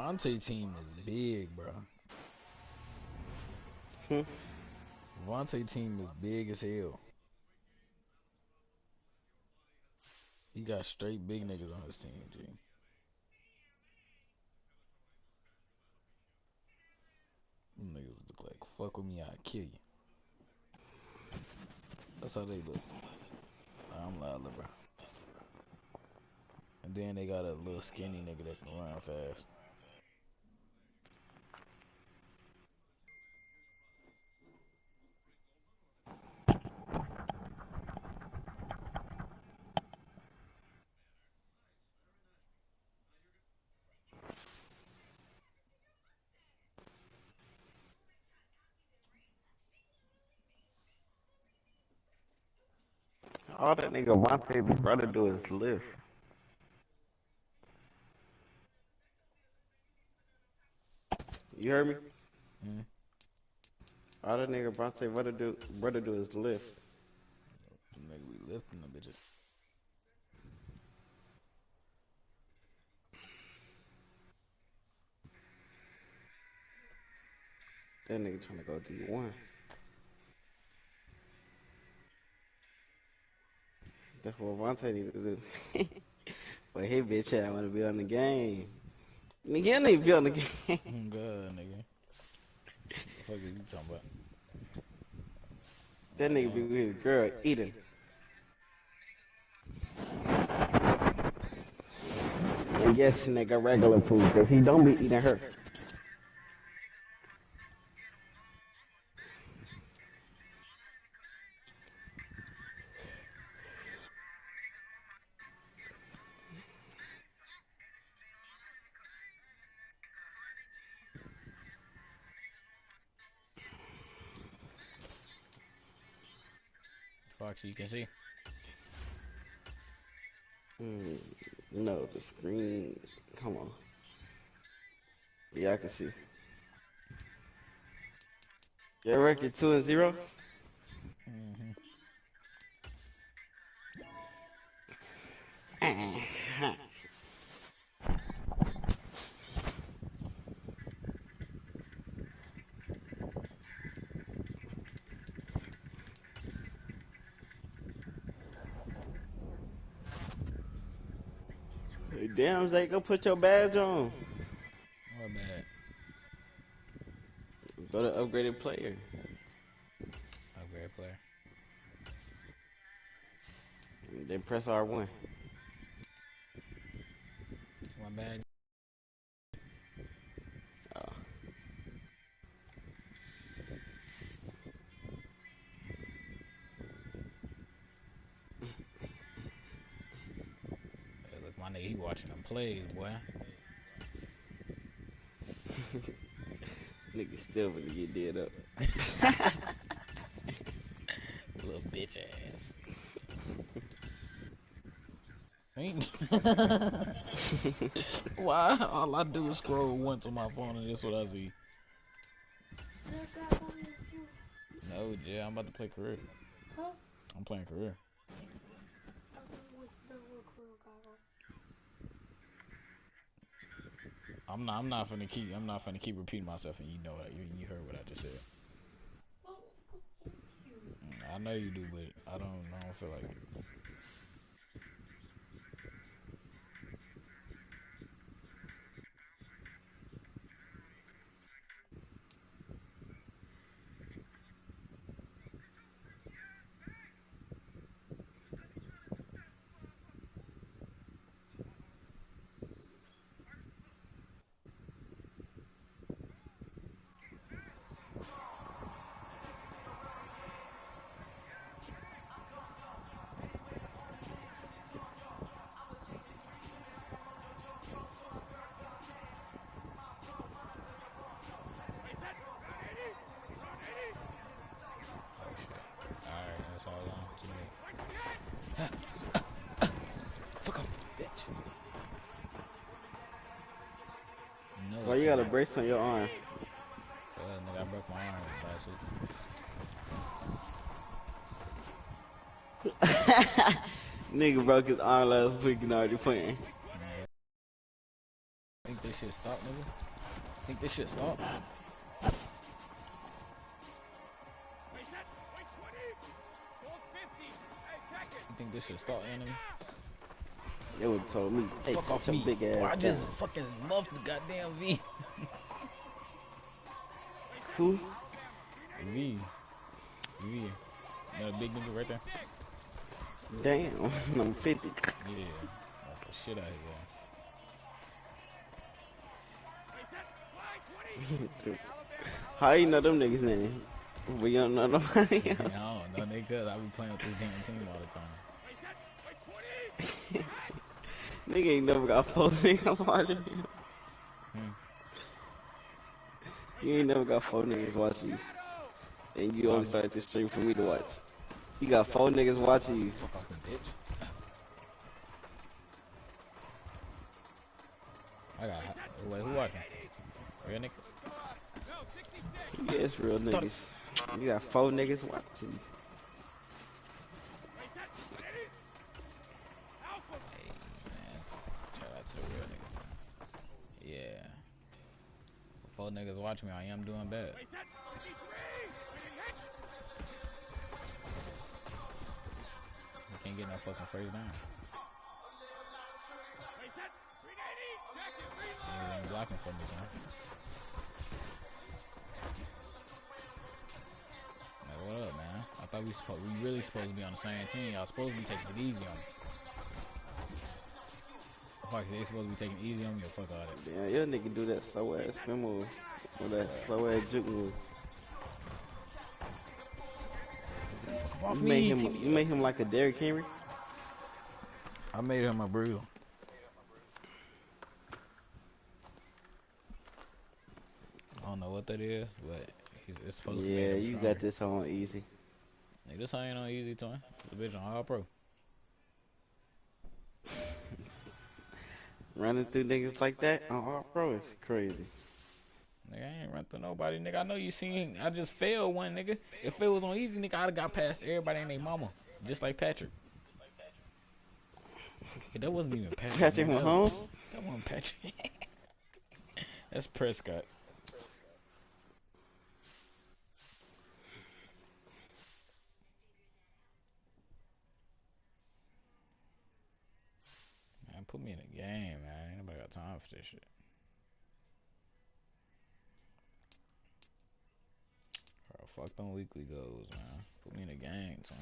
Vontae team is big, bro. Vontae team is big as hell. He got straight big niggas on his team, G. Them niggas look like, fuck with me, I'll kill you. That's how they look. I'm loud, bro. And then they got a little skinny nigga that can run fast. All that nigga Vontae's brother do is lift. You heard me? All that nigga Vontae's brother do is lift. Nigga, we lifting them bitches. That nigga trying to go D1. That's what Vontae need to do. But hey, bitch, I want to be on the game. Nigga, you need to be on the game. God, nigga. What the fuck are you talking about? That nigga be with his girl eating. And yes, nigga, regular food, because he don't be eating her. Foxy, you can see? No, the screen. Come on. Yeah, I can see. Your record 2-0? Hey, damn, Zay, go put your badge on. What bad? Go to upgraded player. Upgrade player. Then press R1. One bad. Oh. Hey, look, my nigga, he watching them plays, boy. Nigga still gonna get dead up. Little bitch ass. Ain't why? All I do is scroll once on my phone and that's what I see. No, Jay, I'm about to play career. Huh? I'm playing career. I'm not finna keep repeating myself, and you know it. You heard what I just said. I know you do, but I don't feel like it. Why you got a brace on your arm? Nigga, I broke my arm last week. Nigga broke his arm last week and already playing. I think this this shit stop, nigga? Think this shit stop? You think this shit stop, enemy? They would have told me, hey, fuck off me. big ass. Boy, I just fucking muffed the goddamn V. Who? V. V. You know the big nigga right there? Damn, I'm 50. Yeah. Knock the shit out of here. How you know them niggas' name? But you don't know nobody else. I don't know, nigga. I be playing with this damn team all the time. Nigga ain't never got 4 niggas watching him. You ain't never got 4 niggas watching you. And you only started to stream for me to watch. You got 4 niggas watching you. Fuck off the bitch. I got. Wait, who watching? Real niggas? Yeah, it's real niggas. You got 4 niggas watching you. Hey, man. Shout out to the real niggas, man. Yeah. 4 niggas watching me, I am doing bad. I can't get no fucking first down. Niggas ain't blocking for me, son. Like, what up, man? I thought we really supposed to be on the same team. Y'all supposed to be taking it easy on me. Fuck, they supposed to be taking it easy on me. Fuck all that. Yeah, your nigga do that slow ass spin move. Or that slow ass juke move. You made him like a Derrick Henry? I made him a brutal. I don't know what that is, but it's supposed to be. Yeah, you got this on easy. Nigga, this ain't on easy, twin. The bitch on all pro. Running through niggas like that on all pro is crazy. Nigga, I ain't run through nobody, nigga. I know you seen. I just failed one, nigga. If it was on easy, nigga, I'd have got past everybody and their mama, just like Patrick. Yeah, that wasn't even Patrick. Patrick Mahomes? That wasn't Patrick. That's Prescott. Man, put me in a game, man. Ain't nobody got time for this shit. Bro, fuck them weekly goals, man. Put me in a game, son.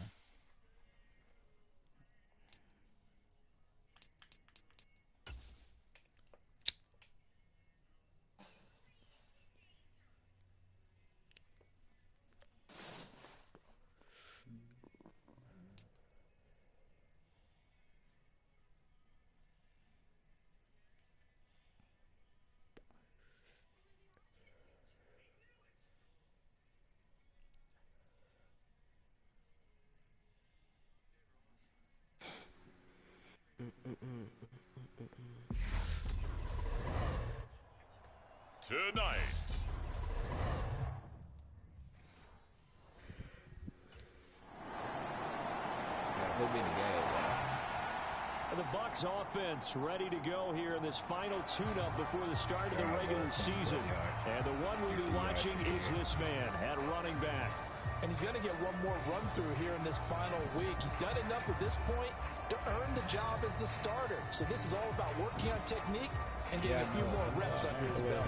Tonight. The Bucs offense ready to go here in this final tune-up before the start of the regular season. And the one we'll be watching is this man at running back. And he's going to get one more run through here in this final week. He's done enough at this point to earn the job as the starter. So this is all about working on technique and getting a few more reps under his belt.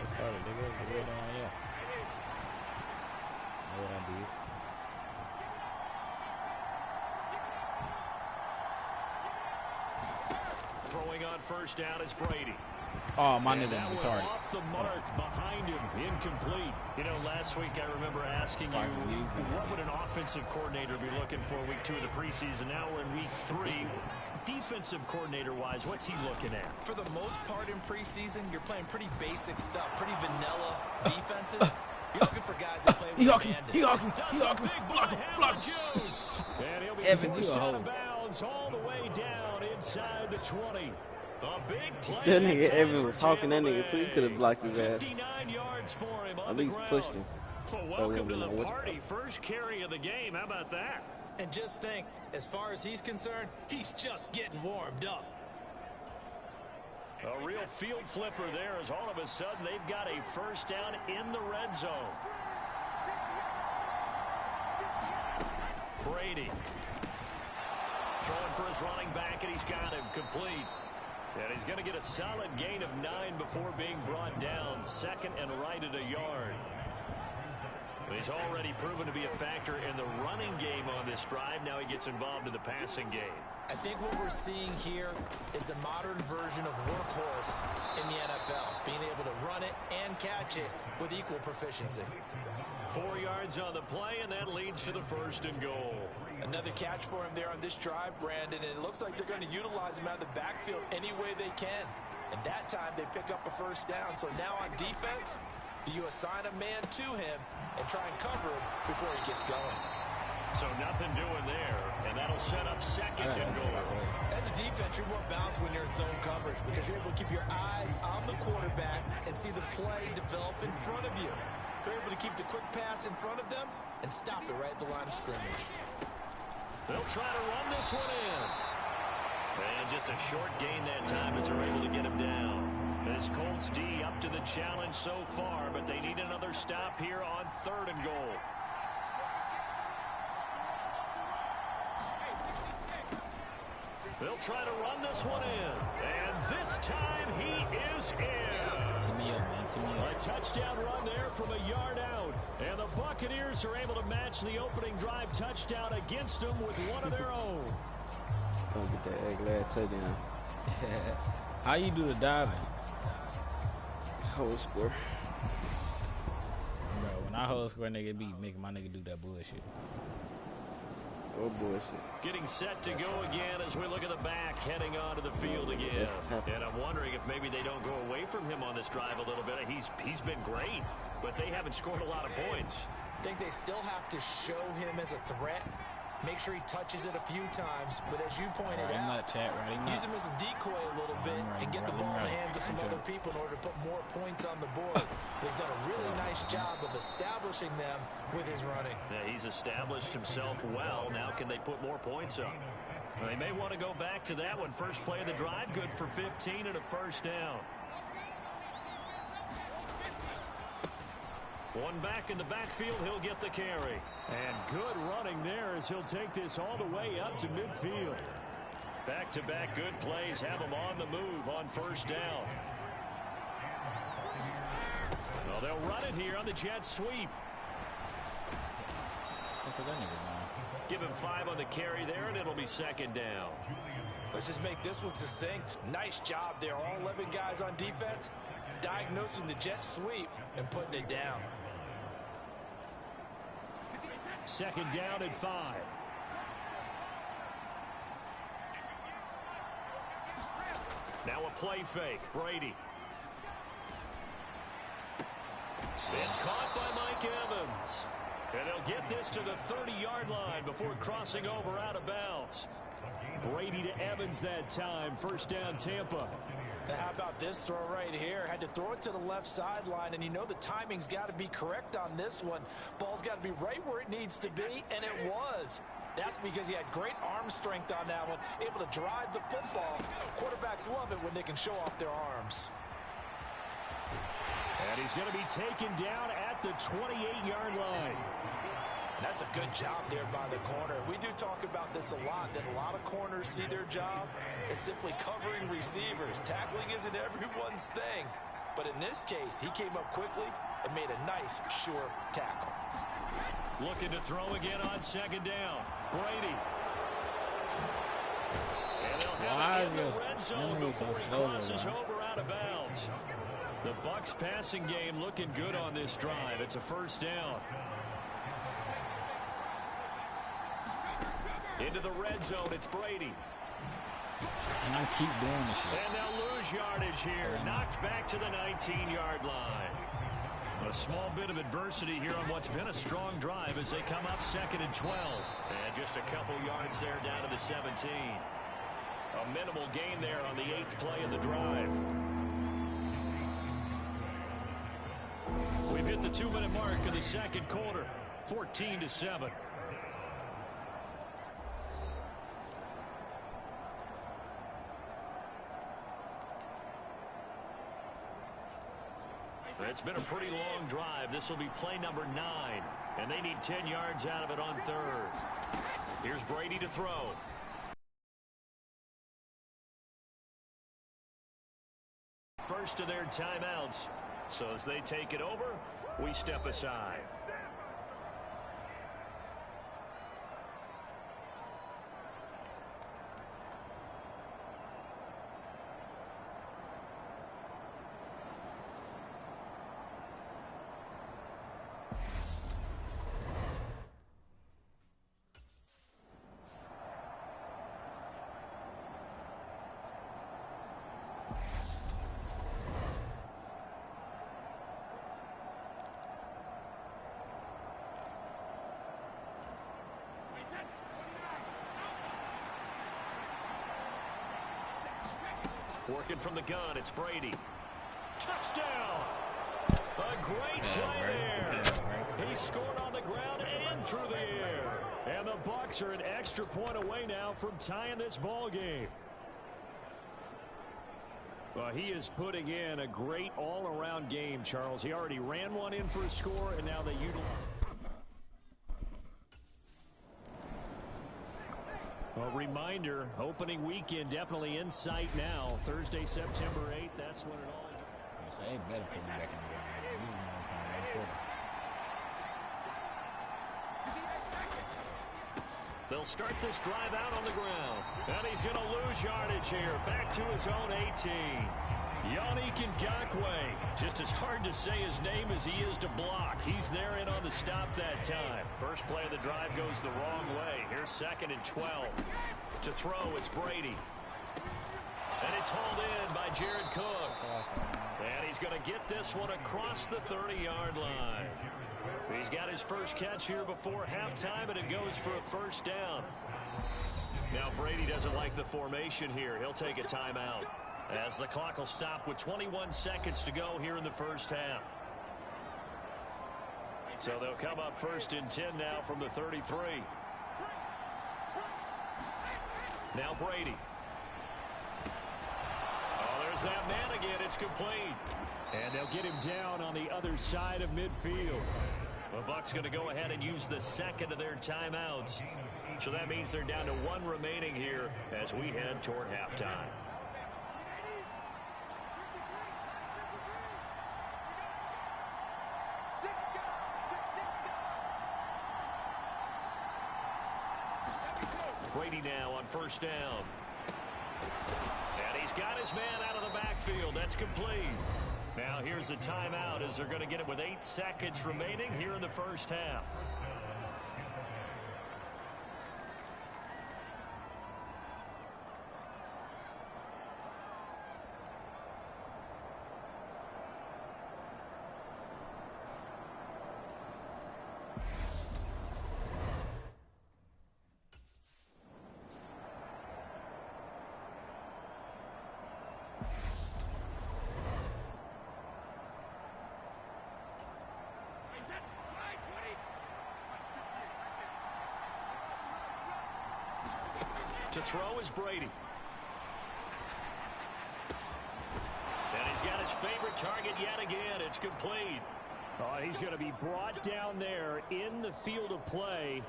Throwing on first down is Brady. Oh, my nigga That retarded. off the mark behind him, incomplete. You know, last week I remember asking you, what would an offensive coordinator be looking for week 2 of the preseason? Now we're in week 3. Defensive coordinator-wise, what's he looking at? For the most part in preseason, you're playing pretty basic stuff, pretty vanilla defenses. You're looking for guys that play with abandon. Block juice. And he'll be forced out of bounds all the way down inside the 20. A big play. That nigga Evan was talking that nigga too. He could have blocked his ass. 59 yards for him on At the least ground. pushed him. Well, welcome to the party. First carry of the game. How about that? And just think, as far as he's concerned, he's just getting warmed up. A real field flipper there as all of a sudden they've got a first down in the red zone. Brady throwing for his running back, and he's got him complete. And he's going to get a solid gain of 9 before being brought down. Second and right at a yard. He's already proven to be a factor in the running game on this drive. Now he gets involved in the passing game. I think what we're seeing here is the modern version of workhorse in the NFL, being able to run it and catch it with equal proficiency. 4 yards on the play, and that leads to the first and goal. Another catch for him there on this drive, Brandon, and it looks like they're going to utilize him out of the backfield any way they can. And that time they pick up a first down. So now on defense, you assign a man to him and try and cover him before he gets going. So nothing doing there, and that'll set up second and goal. As a defense, you're more balanced when you're in zone coverage because you're able to keep your eyes on the quarterback and see the play develop in front of you. You're able to keep the quick pass in front of them and stop it right at the line of scrimmage. They'll try to run this one in. And just a short gain that time as they're able to get him down. This Colts D up to the challenge so far, but they need another stop here on third and goal. They'll try to run this one in. And this time he is in. A touchdown run there from a yard out. And the Buccaneers are able to match the opening drive touchdown against them with one of their own. Gonna get that egg lad touchdown. How you do the diving? Hold square. Bro, when I hold square, nigga be making my nigga do that bullshit. Oh, bullshit. Getting set to go again as we look at the back, heading onto the field again. And I'm wondering if maybe they don't go away from him on this drive a little bit. He's been great, but they haven't scored a lot of points. I think they still have to show him as a threat. Make sure he touches it a few times, but as you pointed out, use him as a decoy a little bit and get the ball in the hands of some other people in order to put more points on the board. But he's done a really nice job of establishing them with his running. Yeah, he's established himself well. Now can they put more points up? Well, they may want to go back to that one. First play of the drive, good for 15 and a first down. One back in the backfield, he'll get the carry. And good running there as he'll take this all the way up to midfield. Back-to-back good plays have him on the move on first down. Well, they'll run it here on the jet sweep. Give him 5 on the carry there, and it'll be second down. Let's just make this one succinct. Nice job there. All 11 guys on defense diagnosing the jet sweep and putting it down. Second down at 5. Now a play fake. Brady. It's caught by Mike Evans. And they'll get this to the 30-yard line before crossing over out of bounds. Brady to Evans that time. First down, Tampa. Now how about this throw right here? Had to throw it to the left sideline, and you know the timing's got to be correct on this one. Ball's got to be right where it needs to be, and it was. That's because he had great arm strength on that one, able to drive the football. Quarterbacks love it when they can show off their arms. And he's going to be taken down at the 28-yard line. That's a good job there by the corner. We do talk about this a lot, that a lot of corners see their job as simply covering receivers. Tackling isn't everyone's thing. But in this case, he came up quickly and made a nice, sure tackle. Looking to throw again on second down. Brady. And they'll have it in the red zone before he crosses over out of bounds. The Bucs passing game looking good on this drive. It's a first down. Into the red zone, it's Brady. And I keep doing this shit. And they'll lose yardage here. Knocked back to the 19-yard line. A small bit of adversity here on what's been a strong drive as they come up second and 12. And just a couple yards there down to the 17. A minimal gain there on the 8th play of the drive. We've hit the 2-minute mark of the second quarter. 14-7. it's been a pretty long drive. This will be play number 9, and they need 10 yards out of it on third. Here's Brady to throw. First of their timeouts. So as they take it over, we step aside. Working from the gun, it's Brady. Touchdown! A great play there. He scored on the ground and through the air. And the Bucs are an extra point away now from tying this ball game. Well, he is putting in a great all-around game, Charles. He already ran one in for a score, and now they utilize. A reminder, opening weekend definitely in sight now. Thursday, September 8th. That's when it all. They better put me back in the game. They'll start this drive out on the ground. And he's going to lose yardage here. Back to his own 18. Yannick Ngakoue. Just as hard to say his name as he is to block. He's there in on the stop that time. First play of the drive goes the wrong way. Here's 2nd and 12. To throw, it's Brady. And it's hauled in by Jared Cook. And he's going to get this one across the 30-yard line. He's got his first catch here before halftime, and it goes for a first down. Now Brady doesn't like the formation here. He'll take a timeout, as the clock will stop with 21 seconds to go here in the first half. So they'll come up 1st and 10 now from the 33. Now Brady. Oh, there's that man again. It's complete. And they'll get him down on the other side of midfield. The Bucs going to go ahead and use the second of their timeouts. So that means they're down to 1 remaining here as we head toward halftime. Brady now on first down. And he's got his man out of the backfield. That's complete. Now here's a timeout as they're going to get it with 8 seconds remaining here in the first half. To throw is Brady. And he's got his favorite target yet again. It's complete. Oh, he's going to be brought down there in the field of play.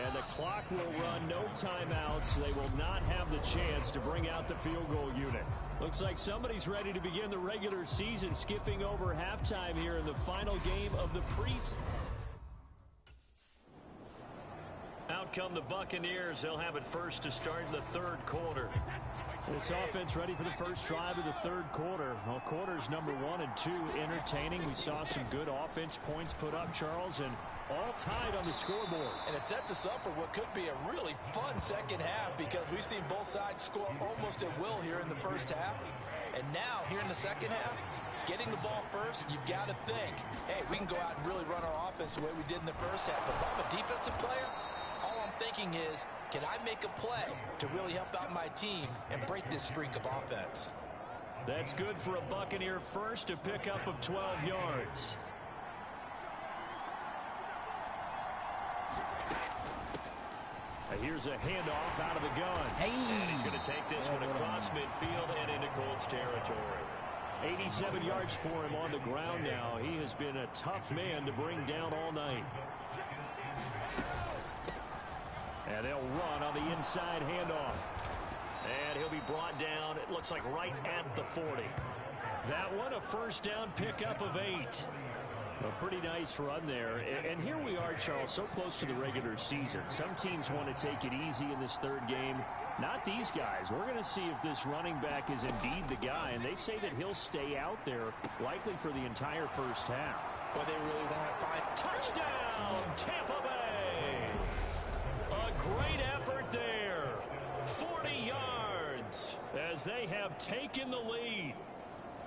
And the clock will run, no timeouts. They will not have the chance to bring out the field goal unit. Looks like somebody's ready to begin the regular season, skipping over halftime here in the final game of the preseason. Out come the Buccaneers. They'll have it first to start in the 3rd quarter. This offense ready for the first drive of the 3rd quarter. Well, quarters number 1 and 2 entertaining. We saw some good offense points put up, Charles, and all tied on the scoreboard. And it sets us up for what could be a really fun second half, because we've seen both sides score almost at will here in the first half. And now, here in the second half, getting the ball first, you've got to think, hey, we can go out and really run our offense the way we did in the first half. But if I'm a defensive player, all I'm thinking is, can I make a play to really help out my team and break this streak of offense? That's good for a Buccaneer first, a pickup of 12 yards. Here's a handoff out of the gun. Hey. And he's going to take this one across midfield and into Colts territory. 87 yards for him on the ground now. He has been a tough man to bring down all night. And they'll run on the inside handoff. And he'll be brought down, it looks like right at the 40. That one, a first down pickup of 8. A pretty nice run there. And here we are, Charles, so close to the regular season. Some teams want to take it easy in this third game. Not these guys. We're going to see if this running back is indeed the guy. And they say that he'll stay out there likely for the entire first half. But they really want to find touchdown, Tampa Bay. A great effort there. 40 yards as they have taken the lead.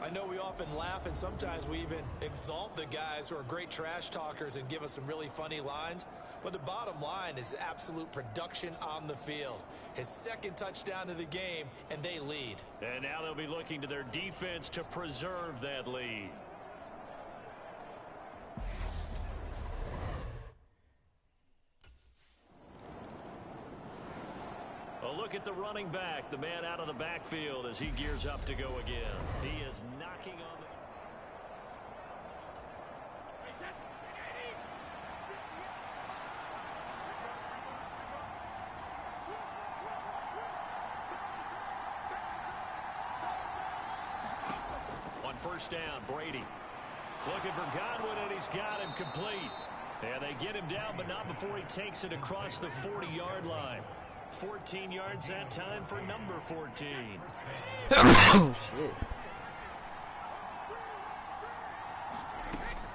I know we often laugh, and sometimes we even exalt the guys who are great trash talkers and give us some really funny lines. But the bottom line is absolute production on the field. His second touchdown of the game, and they lead. And now they'll be looking to their defense to preserve that lead. A look at the running back, the man out of the backfield as he gears up to go again. He is knocking on the... On first down, Brady looking for Godwin, and he's got him complete. And they get him down, but not before he takes it across the 40-yard line. 14 yards that time for number 14. Oh, shit.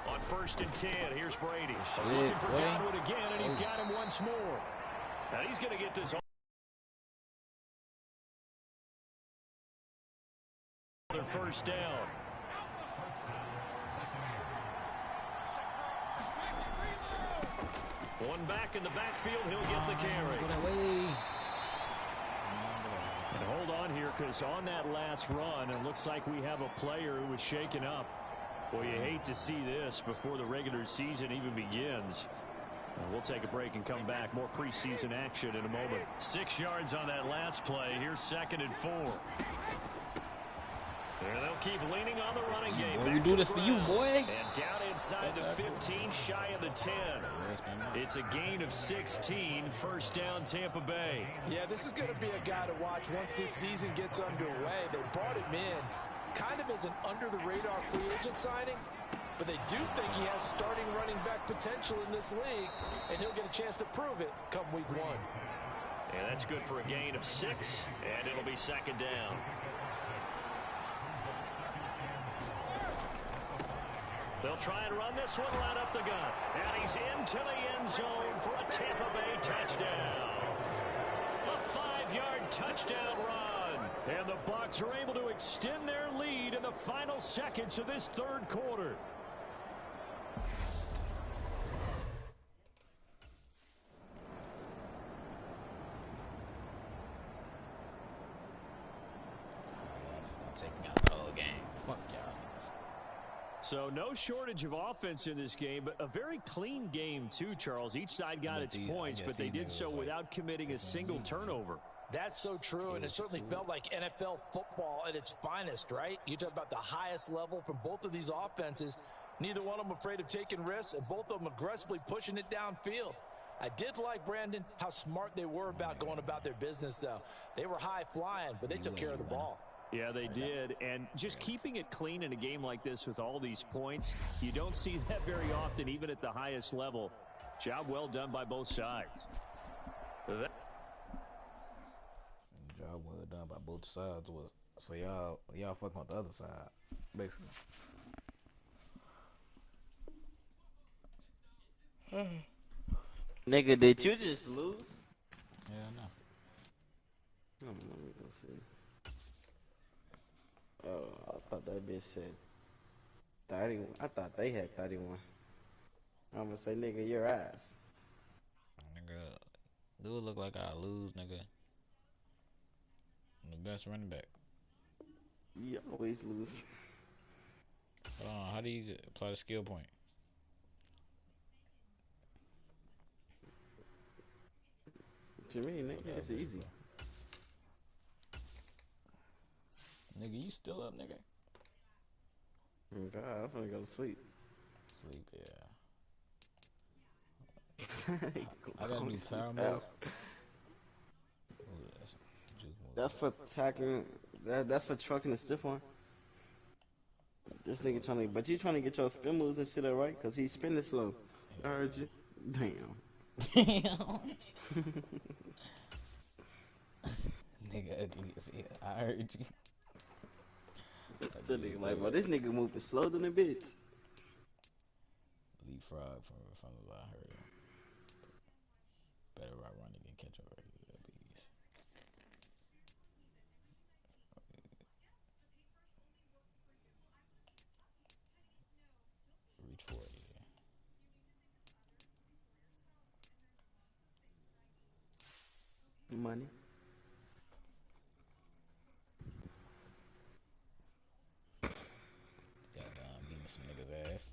On first and 10, here's Brady. Looking for Godwin again, and he's got him once more. Now he's going to get this other first down. One back in the backfield, he'll get the carry. And hold on here, because on that last run, it looks like we have a player who was shaken up. Well, you hate to see this before the regular season even begins. We'll take a break and come back. More preseason action in a moment. 6 yards on that last play. Here's 2nd and 4. And they'll keep leaning on the running game. We do this for you, boy. And down inside the 15, shy of the 10. It's a gain of 16. First down, Tampa Bay. Yeah, this is going to be a guy to watch once this season gets underway. They brought him in kind of as an under-the-radar free agent signing, but they do think he has starting running back potential in this league, and he'll get a chance to prove it come week 1. And that's good for a gain of 6, and it'll be 2nd down. They'll try and run this one right up the gut. And he's into the end zone for a Tampa Bay touchdown. A 5-yard touchdown run. And the Bucs are able to extend their lead in the final seconds of this third quarter. Taking out the whole game. Fuck y'all. So no shortage of offense in this game, but a very clean game too, Charles. Each side got its points, but they did so without committing a single turnover. That's so true, and it certainly felt like NFL football at its finest, right? You talk about the highest level from both of these offenses. Neither one of them afraid of taking risks, and both of them aggressively pushing it downfield. I did like, Brandon, how smart they were about going about their business, though. They were high-flying, but they took care of the ball. Yeah, they did, and just keeping it clean in a game like this with all these points, you don't see that very often, even at the highest level. Job well done by both sides. Job well done by both sides was so y'all fucking with the other side, basically. Nigga, did you just lose? Yeah, no. Let me go see. Oh, I thought that bitch said 31. I thought they had 31. I'm gonna say, nigga, your ass. Nigga, do it look like I lose, nigga? I'm the best running back. You always lose. Hold on, how do you apply the skill point? What you mean, nigga? It's easy. Nigga, you still up, nigga? God, I'm gonna go to sleep. Sleep, yeah. I got a Go new to sleep power move. out. Ooh, that's juke That's move. for tackling. That's for trucking the stiff one. This nigga trying to, but you trying to get your spin moves and shit up right? Cause he's spinning slow. I heard you. Damn. Damn. Nigga, ugly as hell. I heard you. So Ugly nigga as like, bro, hell. this nigga moving slow than a bitch. Leapfrog from the I heard him. Better route running than catch up right here. Reach for it, yeah. Money. Got done beating some niggas' ass.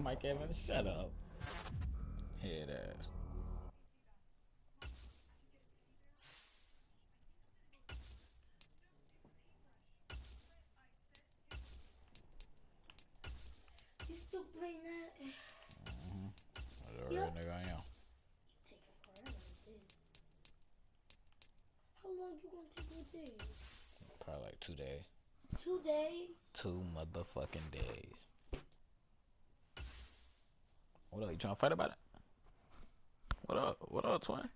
Mike Evans, shut up. Head ass. You still playing that? Mm-hmm. That's a real nigga I am. Taking forever with this. How long you gonna take with this? Probably like 2 days. 2 days? 2 motherfucking days. What up? You trying to fight about it? What up? What up, twin?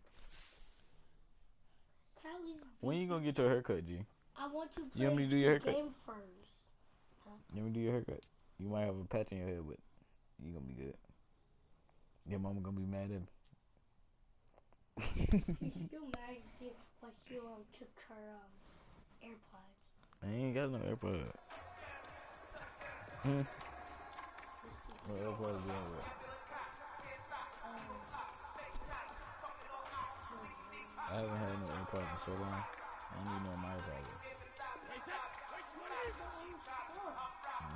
Callie's When you gonna get your haircut, G? I want to You want play me to do your the haircut? game first. Huh? You want me to do your haircut? You might have a patch in your head, but you gonna be good. Your mama gonna be mad at me. She's still mad at me, but she took her AirPods. I ain't got no AirPods. Hmm? What AirPods you have? I haven't had no AirPods in so long. I don't need no my AirPods.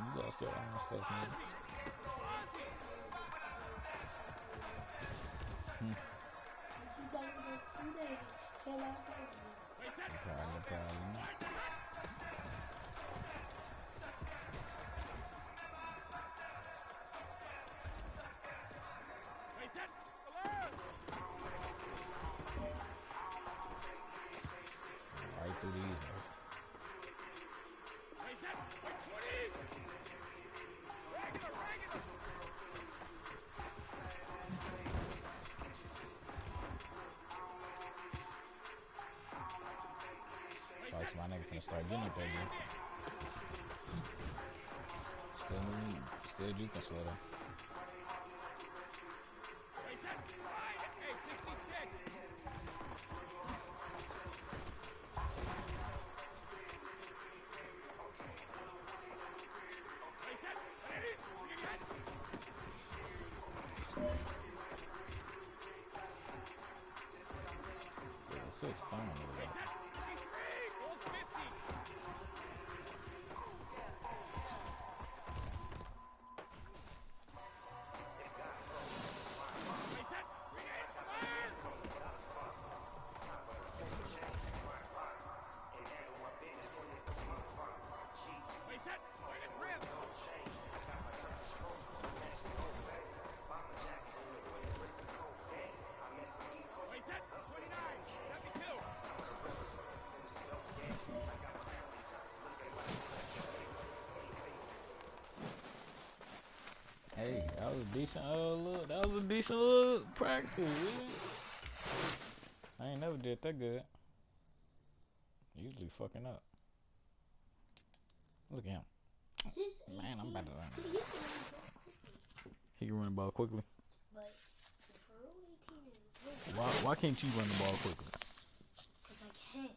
You gotta start on stuff, man. She's done for 2 days. She came out Probably not. Right through these, man. Like my nigga finna start getting up there, dude. Still juking sweater. Six, come on, nigga. Hey, that was a decent look. That was a decent little practice, really. I ain't never did that good. Usually fucking up. Look at him. Man, I'm about to run. He can run the ball quickly. But for 18 Why can't you run the ball quickly? Because I can't.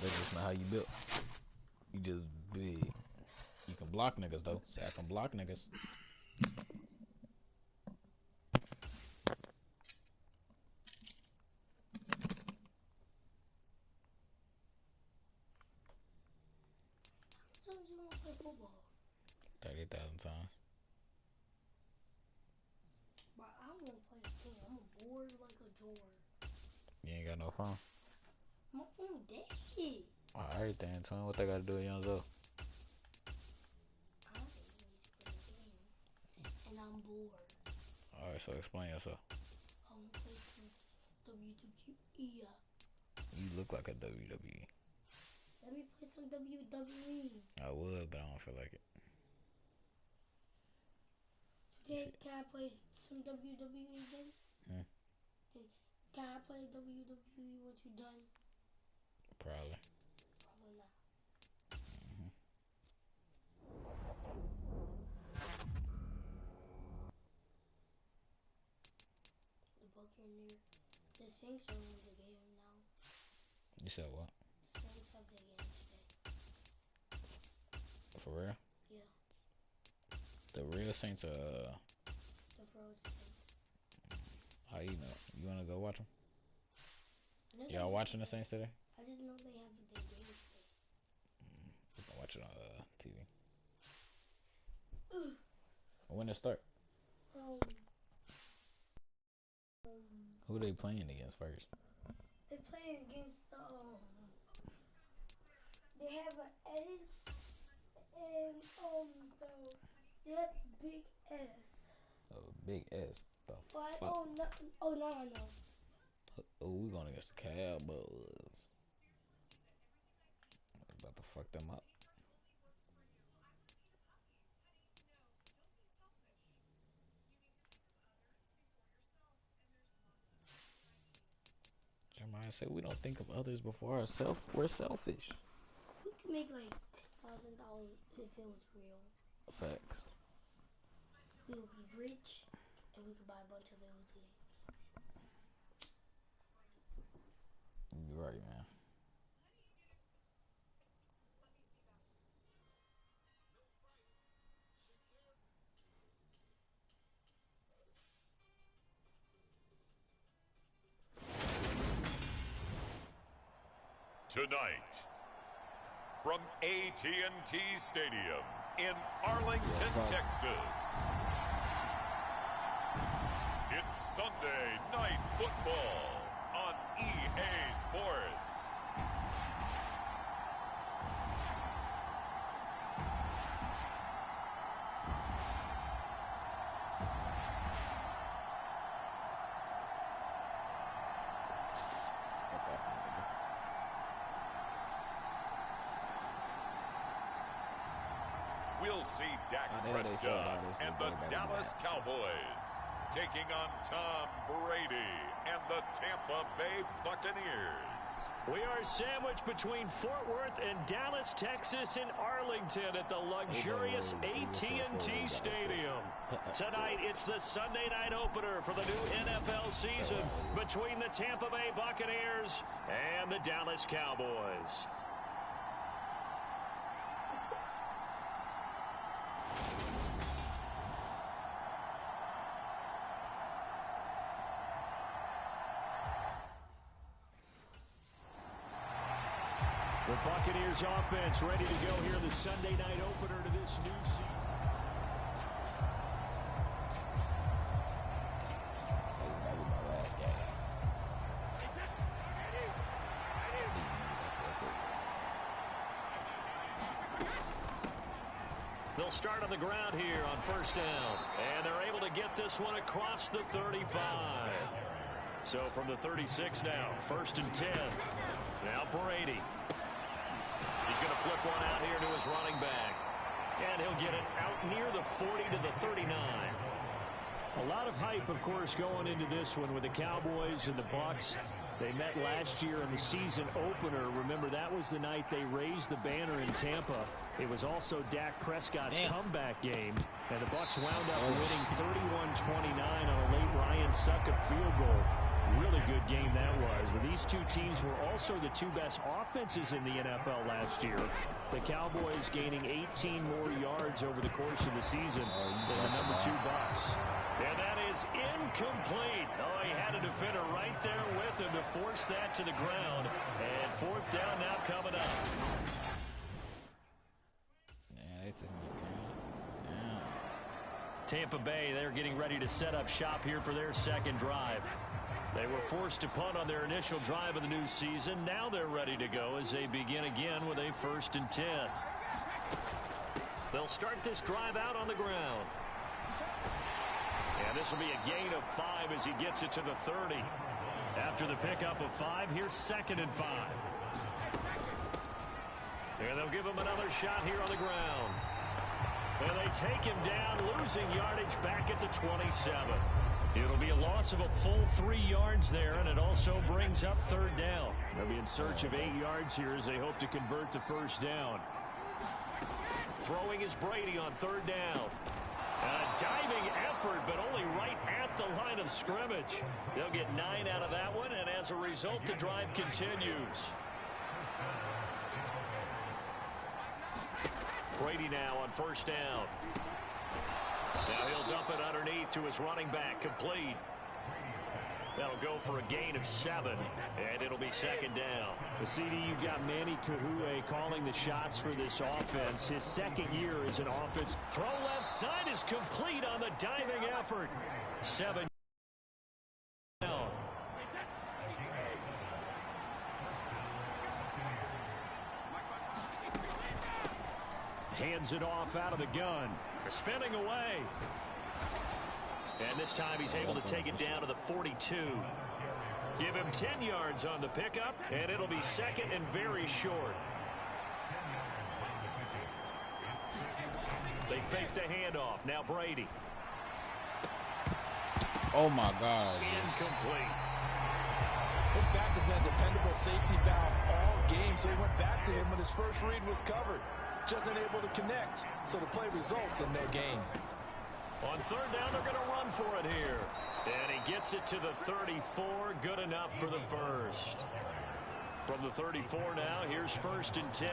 That's just not how you built. You just big. You can block niggas though. Say I can block niggas. Sometimes you want to play football. 30,000 times. But I don't want to play a game. I'm bored like a door. You ain't got no phone. My phone dead. Oh, everything, twin. What they got to do with Young Zo? I don't think you need to play a game. And I'm bored. Alright, so explain yourself. I want to play some WWE. You look like a WWE. Let me play some WWE. I would, but I don't feel like it. Today, can I play some WWE then? Hmm? Can I play WWE once you're done? Probably. Probably not. The Buccaneers. The Saints are in the game now. You said what? The Saints have the game today. For real? Yeah. The real Saints are, The Froze Saints. how you know? You wanna go watch them? I know Y'all they watching the have- Saints today? I just know they have their game today. We can watch it on TV. When it start? Who they playing against first? They're playing against they have an S and they have big S. Oh, big S. The But fuck? no, I know. Oh, we going against the Cowboys. About to fuck them up. Jeremiah said we don't think of others before ourselves. We're selfish. We could make like $10,000 if it was real. Facts. We would be rich and we could buy a bunch of those games. You're right, man. Tonight, from AT&T Stadium in Arlington, Texas, it's Sunday Night Football on EA Sports. We'll see Dak Prescott and the Dallas Cowboys taking on Tom Brady and the Tampa Bay Buccaneers. We are sandwiched between Fort Worth and Dallas, Texas, and Arlington at the luxurious AT&T Stadium. Tonight, it's the Sunday night opener for the new NFL season between the Tampa Bay Buccaneers and the Dallas Cowboys. The Buccaneers offense ready to go here, the Sunday night opener to this new season. They'll start on the ground here on first down, and they're able to get this one across the 35. So from the 36 now, 1st and 10. Now Brady. He's going to flip one out here to his running back. And he'll get it out near the 40 to the 39. A lot of hype, of course, going into this one with the Cowboys and the Bucs. They met last year in the season opener. Remember, that was the night they raised the banner in Tampa. It was also Dak Prescott's comeback game. And the Bucs wound up winning 31-29 on a late Ryan Succop field goal. Really good game that was. But these two teams were also the two best offenses in the NFL last year. The Cowboys gaining 18 more yards over the course of the season than the number 2 Bucs. And that is incomplete. Oh, he had a defender right there with him to force that to the ground. And 4th down now coming up. Tampa Bay, they're getting ready to set up shop here for their second drive. They were forced to punt on their initial drive of the new season. Now they're ready to go as they begin again with a 1st and 10. They'll start this drive out on the ground. And this will be a gain of 5 as he gets it to the 30. After the pickup of 5, here's 2nd and 5. And they'll give him another shot here on the ground. And they take him down, losing yardage back at the 27. It'll be a loss of a full 3 yards there, and it also brings up 3rd down. They'll be in search of 8 yards here as they hope to convert the 1st down. Throwing is Brady on 3rd down. A diving effort, but only right at the line of scrimmage. They'll get 9 out of that one, and as a result, the drive continues. Brady now on 1st down. Now he'll dump it underneath to his running back, complete. That'll go for a gain of 7, and it'll be 2nd down. The CD, you've got Manny Kahue calling the shots for this offense. His 2nd year as an offense. Throw left side is complete on the diving effort. 7 down. Hands it off out of the gun. Spinning away. And this time he's able to take it down to the 42. Give him 10 yards on the pickup, and it'll be 2nd and very short. They fake the handoff. Now Brady. Oh, my God. Incomplete. His back has been a dependable safety valve all game, so he went back to him when his first read was covered. Just unable to connect, so the play results in no gain. On 3rd down, they're going to run for it here. And he gets it to the 34. Good enough for the 1st. From the 34 now, here's 1st and 10.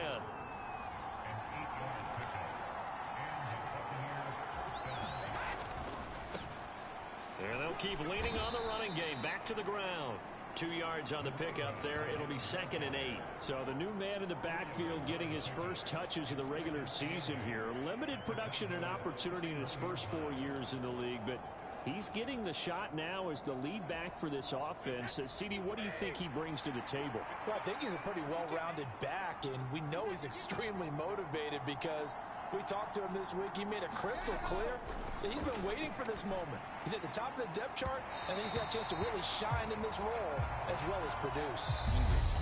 And they'll keep leaning on the running game. Back to the ground. 2 yards on the pickup there. It'll be 2nd and 8. So the new man in the backfield getting his first touches of the regular season here. Limited production and opportunity in his first 4 years in the league, but he's getting the shot now as the lead back for this offense. CD, what do you think he brings to the table? Well, I think he's a pretty well-rounded back, and we know he's extremely motivated because we talked to him this week. He made it crystal clear that he's been waiting for this moment. He's at the top of the depth chart, and he's got a chance to really shine in this role as well as produce.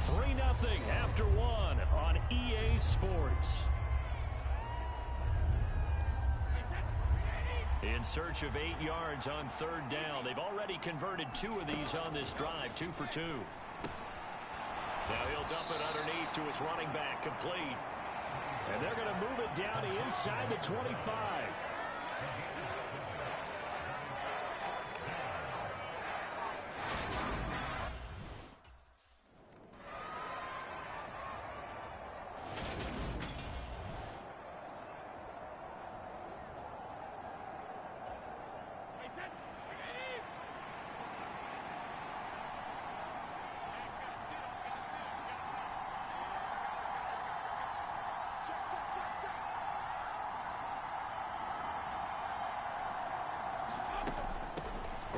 3-0 after 1 on EA Sports. In search of 8 yards on 3rd down. They've already converted 2 of these on this drive, 2 for 2. Now he'll dump it underneath to his running back, complete. And they're going to move it down to inside the 25.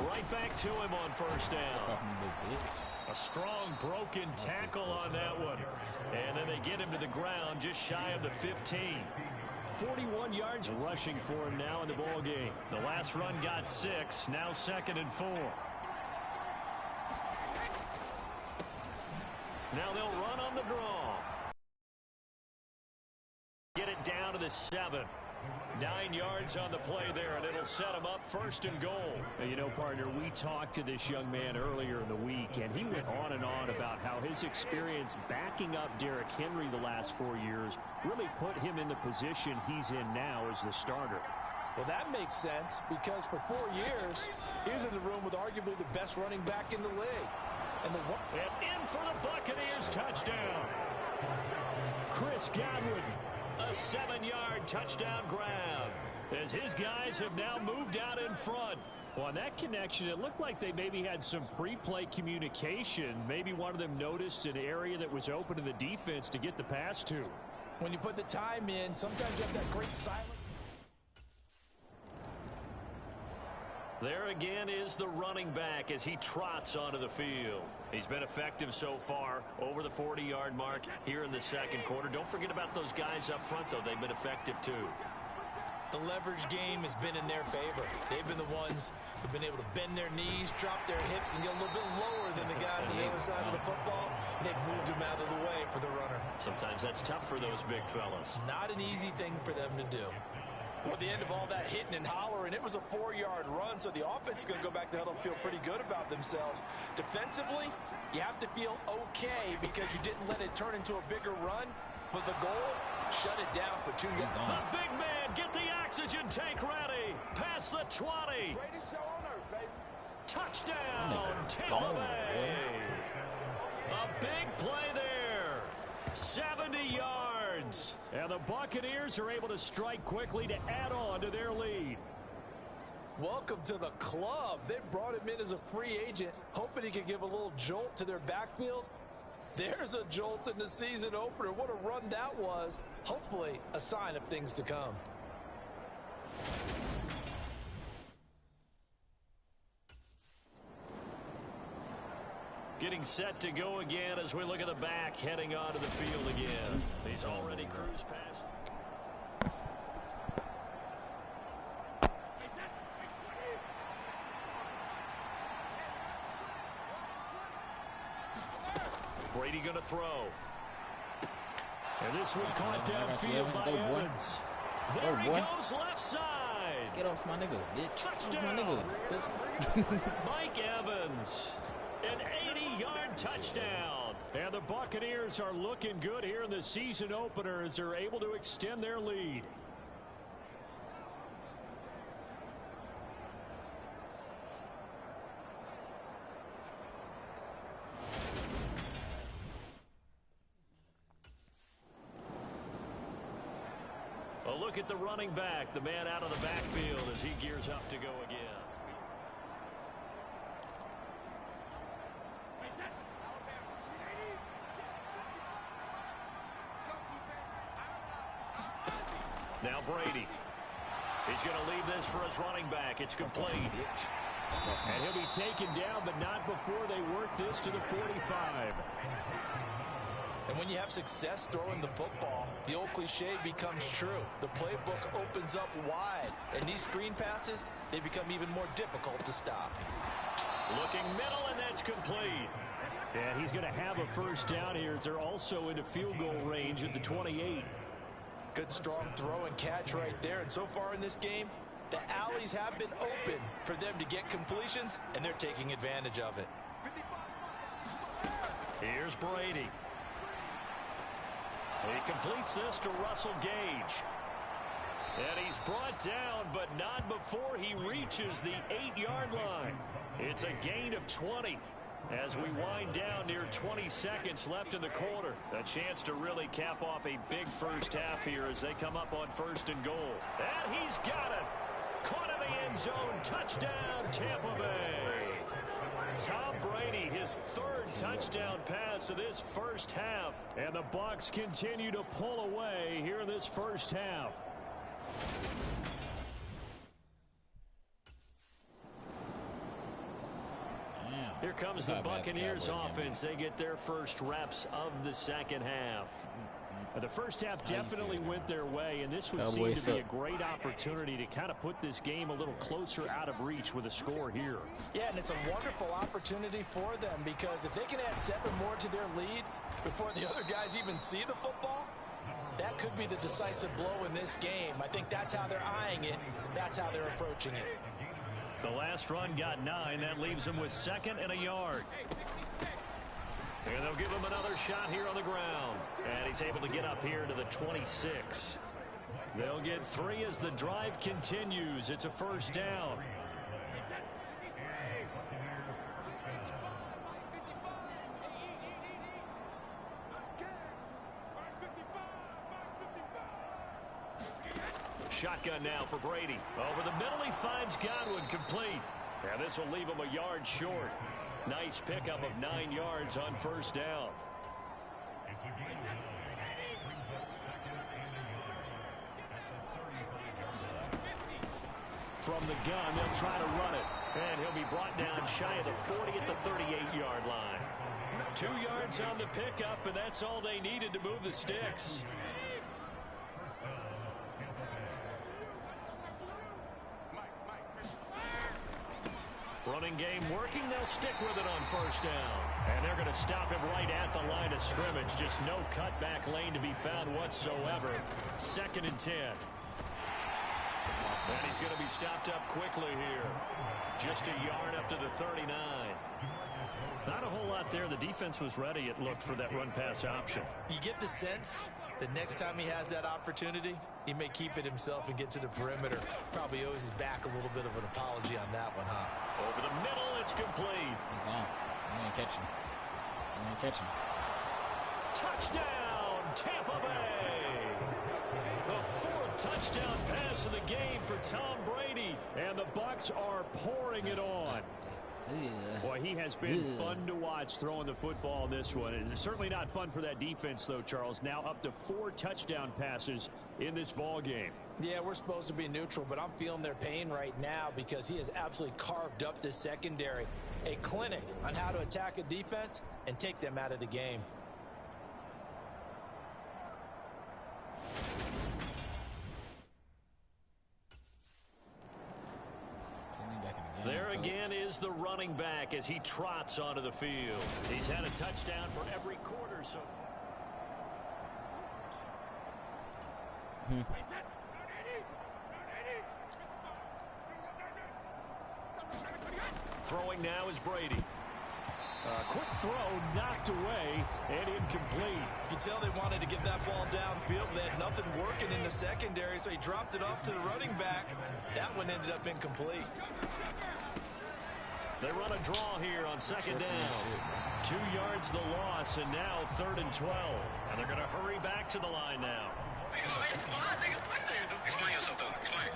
Right back to him on 1st down. A strong broken tackle on that one. And then they get him to the ground just shy of the 15. 41 yards rushing for him now in the ball game. The last run got 6. Now 2nd and 4. Now they'll run on the draw. Get it down to the 7. 9 yards on the play there, and it'll set him up 1st and goal. You know, partner, we talked to this young man earlier in the week, and he went on and on about how his experience backing up Derrick Henry the last 4 years really put him in the position he's in now as the starter. Well, that makes sense because for 4 years, he was in the room with arguably the best running back in the league. And in for the Buccaneers touchdown. Chris Godwin. A 7-yard touchdown grab as his guys have now moved out in front. Well, on that connection, it looked like they maybe had some pre-play communication. Maybe one of them noticed an area that was open to the defense to get the pass to. When you put the time in, sometimes you have that great silence. There again is the running back as he trots onto the field. He's been effective so far over the 40-yard mark here in the second quarter. Don't forget about those guys up front, though. They've been effective, too. The leverage game has been in their favor. They've been the ones who've been able to bend their knees, drop their hips, and get a little bit lower than the guys on the other side of the football. And they've moved them out of the way for the runner. Sometimes that's tough for those big fellas. Not an easy thing for them to do. Well, at the end of all that hitting and hollering, it was a 4-yard run, so the offense is going to go back to huddle and feel pretty good about themselves. Defensively, you have to feel okay because you didn't let it turn into a bigger run, but the goal, shut it down for 2 yards. The big man, get the oxygen tank ready. Past the 20. Touchdown, Tampa Bay. A big play there. 70 yards. And the Buccaneers are able to strike quickly to add on to their lead. Welcome to the club. They brought him in as a free agent, hoping he could give a little jolt to their backfield. There's a jolt in the season opener. What a run that was. Hopefully a sign of things to come. Getting set to go again as we look at the back heading onto the field again. He's already cruised past. Brady going to throw. And this one caught downfield by Evans. There he goes left side. Get off my nigga, bitch. Touchdown. Mike Evans. An 80-yard touchdown. And the Buccaneers are looking good here in the season opener as they're able to extend their lead. A look at the running back, the man out of the backfield as he gears up to go again. Now Brady. He's going to leave this for his running back. It's complete. And he'll be taken down, but not before they work this to the 45. And when you have success throwing the football, the old cliche becomes true. The playbook opens up wide. And these screen passes, they become even more difficult to stop. Looking middle, and that's complete. And he's going to have a first down here as they're also into field goal range at the 28. Good strong throw and catch right there. And so far in this game, the alleys have been open for them to get completions, and they're taking advantage of it. Here's Brady. He completes this to Russell Gage. And he's brought down, but not before he reaches the 8-yard line. It's a gain of 20. As we wind down near 20 seconds left in the quarter. A chance to really cap off a big first half here as they come up on 1st and goal. And he's got it. Caught in the end zone. Touchdown, Tampa Bay. Tom Brady, his 3rd touchdown pass of this first half. And the Bucs continue to pull away here in this first half. Here comes the Buccaneers offense. They get their first reps of the second half. The first half definitely went their way, and this would seem to be a great opportunity to kind of put this game a little closer out of reach with a score here. Yeah, and it's a wonderful opportunity for them because if they can add 7 more to their lead before the other guys even see the football, that could be the decisive blow in this game. I think that's how they're eyeing it. That's how they're approaching it. The last run got 9. That leaves him with 2nd and a yard. And they'll give him another shot here on the ground. And he's able to get up here to the 26. They'll get 3 as the drive continues. It's a first down. Shotgun now for Brady. Over the middle, he finds Godwin, complete. And this will leave him a yard short. Nice pickup of 9 yards on first down. From the gun, they'll try to run it. And he'll be brought down shy of the 40 at the 38-yard line. 2 yards on the pickup, and that's all they needed to move the sticks. Running game working. They'll stick with it on first down. And they're going to stop him right at the line of scrimmage. Just no cutback lane to be found whatsoever. 2nd and 10. And he's going to be stopped up quickly here. Just a yard up to the 39. Not a whole lot there. The defense was ready, it looked, for that run-pass option. You get the sense that next time he has that opportunity, he may keep it himself and get to the perimeter. Probably owes his back a little bit of an apology on that one, huh? Over the middle, it's complete. He's gone. I'm going to catch him. I'm going to catch him. Touchdown, Tampa Bay. The 4th touchdown pass of the game for Tom Brady. And the Bucs are pouring it on. Boy, he has been fun to watch throwing the football in this one. It's certainly not fun for that defense, though, Charles. Now up to 4 touchdown passes in this ball game. Yeah, we're supposed to be neutral, but I'm feeling their pain right now because he has absolutely carved up this secondary. A clinic on how to attack a defense and take them out of the game. There again is the running back as he trots onto the field. He's had a touchdown for every quarter so far. Throwing now is Brady. Quick throw knocked away and incomplete. You can tell they wanted to get that ball downfield. They had nothing working in the secondary, so he dropped it off to the running back. That one ended up incomplete. They run a draw here on 2nd down. 2 yards the loss, and now 3rd and 12. And they're going to hurry back to the line now. Explain yourself, though. Explain.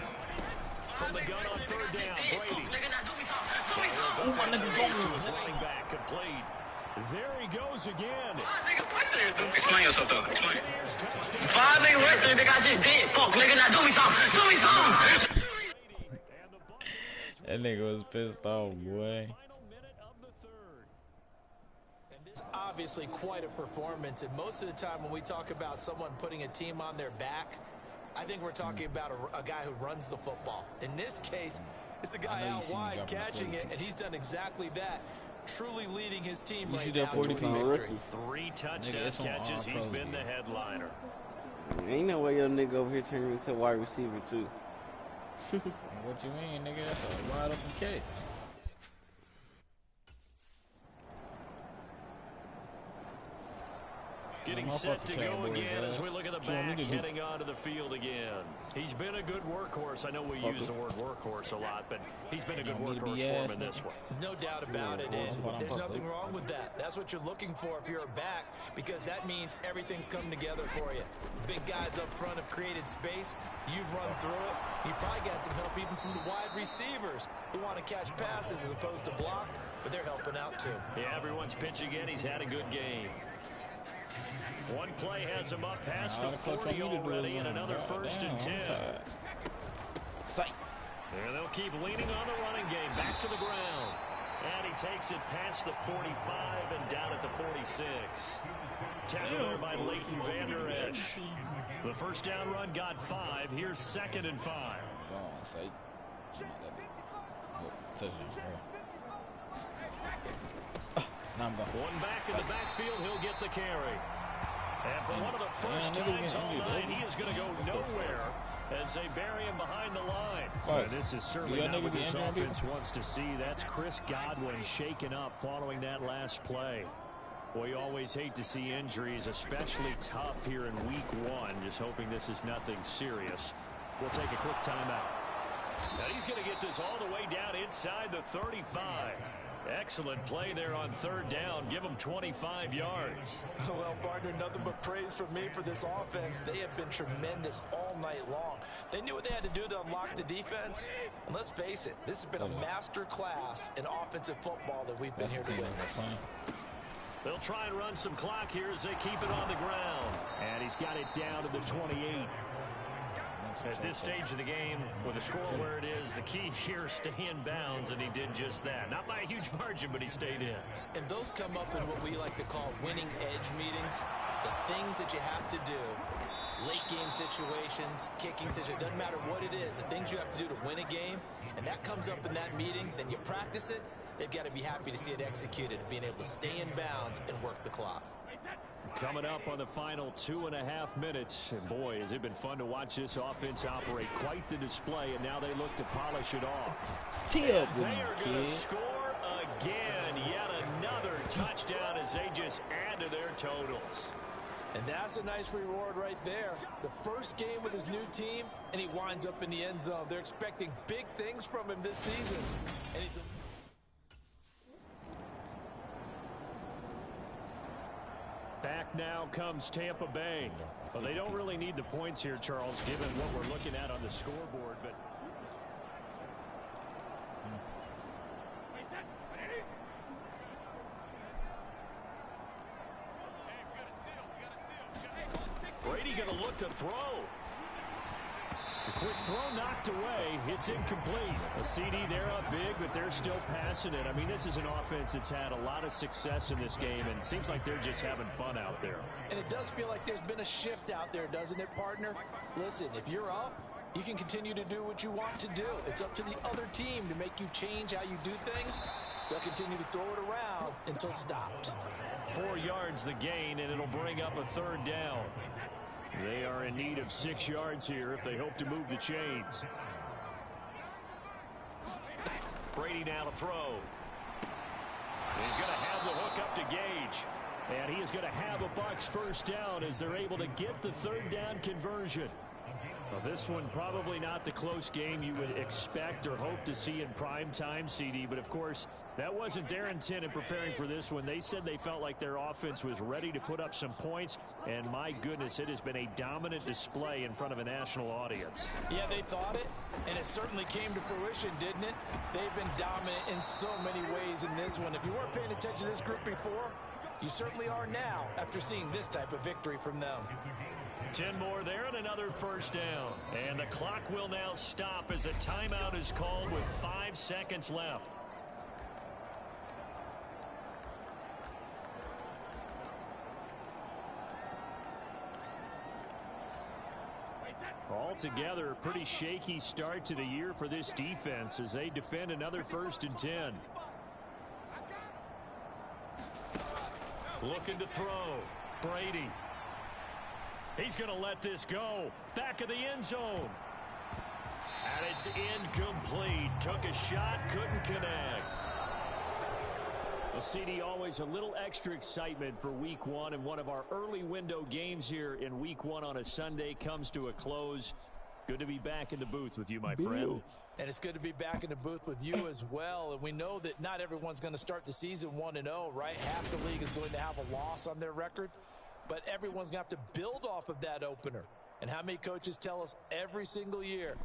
From the gun on 3rd down, Brady. To his running back, complete. There he goes again. Explain yourself, though. Explain. 5 niggas right there, nigga, I just did. Fuck, nigga, now do me something. Do me something. That nigga was pissed off, boy. It's obviously quite a performance, and most of the time when we talk about someone putting a team on their back, I think we're talking about a guy who runs the football. In this case, it's a guy out wide catching it, and he's done exactly that, truly leading his team right now towards victory. 3 touchdown catches. He's been the headliner. Ain't no way your nigga over here turning into a wide receiver, too. What you mean, nigga? That's a wide open catch. Getting set to go again as we look at the back heading onto the field again. He's been a good workhorse. I know we use the word workhorse a lot, but he's been a good workhorse for him in this one. No doubt about it, and there's nothing wrong with that. That's what you're looking for if you're a back, because that means everything's coming together for you. Big guys up front have created space. You've run through it. You've probably got some help even from the wide receivers who want to catch passes as opposed to block, but they're helping out too. Yeah, everyone's pitching in. He's had a good game. One play has him up past the 40 already, and another 1st and 10. And they'll keep leaning on the running game. Back to the ground. And he takes it past the 45 and down at the 46. Tackled there by Leighton Vander Esch. The 1st down run got 5. Here's 2nd and 5. One back in the backfield, he'll get the carry. And for one of the first times all night, he is going to go nowhere as they bury him behind the line. Well, this is certainly not what this offense wants to see. That's Chris Godwin shaken up following that last play. Well, you always hate to see injuries, especially tough here in week 1. Just hoping this is nothing serious. We'll take a quick timeout. Now he's going to get this all the way down inside the 35. Excellent play there on 3rd down. Give him 25 yards. Well, partner, nothing but praise from me for this offense. They have been tremendous all night long. They knew what they had to do to unlock the defense. And let's face it, this has been a master class in offensive football that we've been here to witness. They'll try and run some clock here as they keep it on the ground. And he's got it down to the 28. At this stage of the game, with the score where it is, the key here, stay in bounds, and he did just that. Not by a huge margin, but he stayed in. And those come up in what we like to call winning edge meetings. The things that you have to do, late game situations, kicking situations, doesn't matter what it is, the things you have to do to win a game, and that comes up in that meeting, then you practice it, they've got to be happy to see it executed, being able to stay in bounds and work the clock. Coming up on the final 2.5 minutes. And boy, has it been fun to watch this offense operate. Quite the display, and now they look to polish it off. They are going to score again. Yet another touchdown as they just add to their totals. And that's a nice reward right there. The first game with his new team, and he winds up in the end zone. They're expecting big things from him this season. And he's Back now comes Tampa Bay. Well, they don't really need the points here, Charles, given what we're looking at on the scoreboard. But Brady going to look to throw. the quick throw knocked away. It's incomplete. A CD, they're up big, but they're still passing it. I mean, this is an offense that's had a lot of success in this game, and it seems like they're just having fun out there. And it does feel like there's been a shift out there, doesn't it, partner? Listen, if you're up, you can continue to do what you want to do. It's up to the other team to make you change how you do things. They'll continue to throw it around until stopped. 4 yards the gain, and it'll bring up a third down. They are in need of 6 yards here if they hope to move the chains. Brady now to throw. He's going to have the hook up to Gage. And he is going to have a Bucs first down as they're able to get the third down conversion. Well, this one probably not the close game you would expect or hope to see in prime time, CD. But, of course, that wasn't their intent in preparing for this one. They said they felt like their offense was ready to put up some points. And, my goodness, it has been a dominant display in front of a national audience. Yeah, they thought it, and it certainly came to fruition, didn't it? They've been dominant in so many ways in this one. If you weren't paying attention to this group before, you certainly are now after seeing this type of victory from them. 10 more there and another first down. And the clock will now stop as a timeout is called with 5 seconds left. Altogether, a pretty shaky start to the year for this defense as they defend another 1st and 10. Looking to throw. Brady. He's going to let this go. Back of the end zone. And it's incomplete. Took a shot, couldn't connect. Well, CD, always a little extra excitement for Week 1, and one of our early window games here in Week 1 on a Sunday comes to a close. Good to be back in the booth with you, my friend. And it's good to be back in the booth with you as well. And we know that not everyone's going to start the season 1-0, right? Half the league is going to have a loss on their record. But everyone's going to have to build off of that opener. And how many coaches tell us every single year,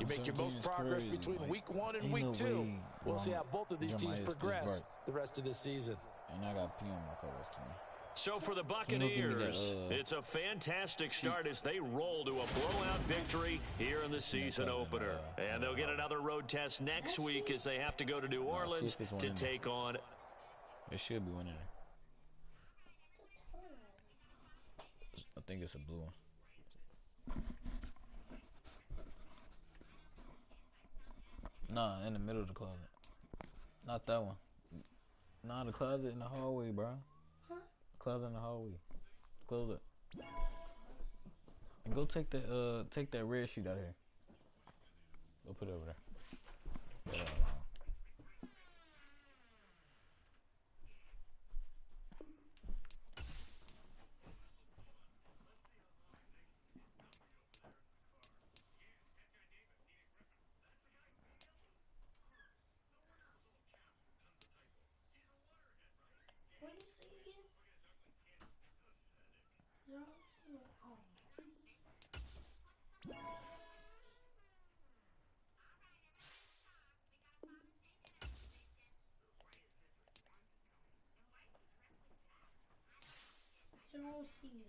you make your most progress between Week 1 and Week 2. We'll see how both of these teams progress the rest of this season. And I got P on my covers too. So for the Buccaneers, it's a fantastic start as they roll to a blowout victory here in the season opener. And they'll get another road test next week as they have to go to New Orleans to take on. It should be winning. I think it's a blue one. Nah, in the middle of the closet. Not that one. Nah, the closet in the hallway, bro. Closet in the hallway. Close it. And go take that red sheet out here. Go put it over there. Yeah. What did you say again? No, oh. So we'll see.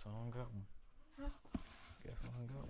I don't got one. Huh? Guess I don't got one.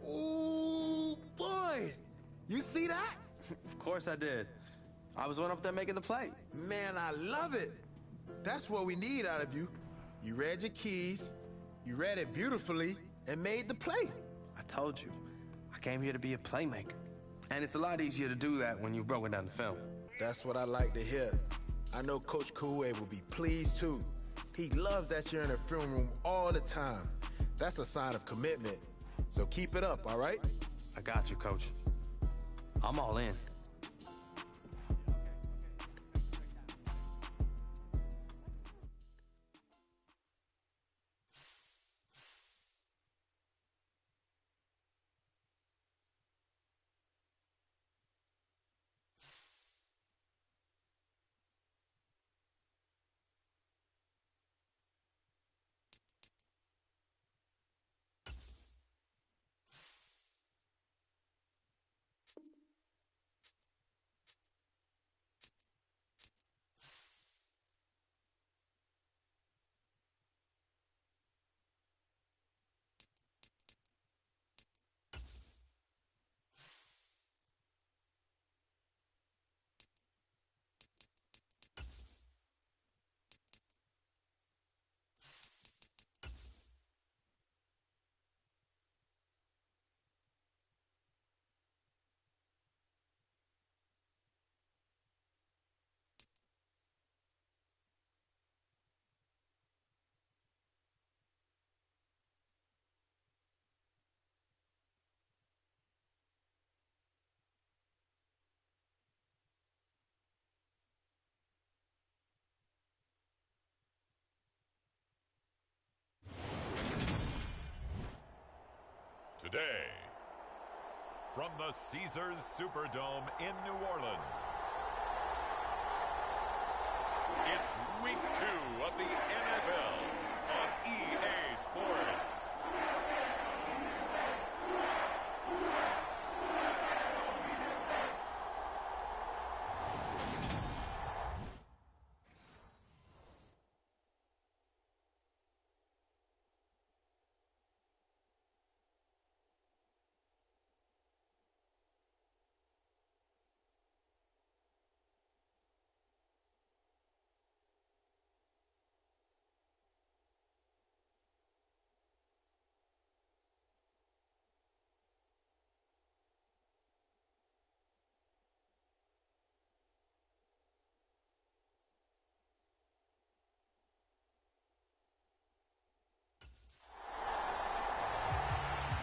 Oh, boy. You see that? Of course I did. I was one up there making the play. Man, I love it. That's what we need out of you. You read your keys, you read it beautifully, and made the play. I told you. I came here to be a playmaker. And it's a lot easier to do that when you've broken down the film. That's what I like to hear. I know Coach Koué will be pleased, too. He loves that you're in the film room all the time. That's a sign of commitment. So keep it up, all right? I got you, Coach. I'm all in. Today, from the Caesars Superdome in New Orleans, it's week 2 of the NFL EA Sports.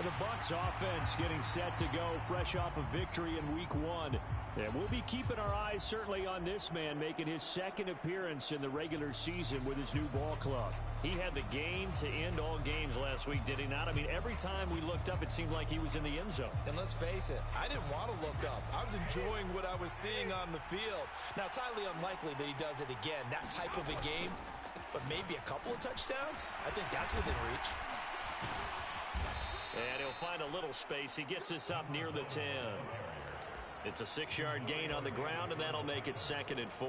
The Bucs offense getting set to go fresh off a victory in week 1. And we'll be keeping our eyes certainly on this man making his second appearance in the regular season with his new ball club. He had the game to end all games last week, did he not? I mean, every time we looked up, it seemed like he was in the end zone. And let's face it, I didn't want to look up. I was enjoying what I was seeing on the field. Now, it's highly unlikely that he does it again, that type of a game. But maybe a couple of touchdowns? I think that's within reach. And he'll find a little space. He gets us up near the 10. It's a 6-yard gain on the ground, and that'll make it 2nd and 4.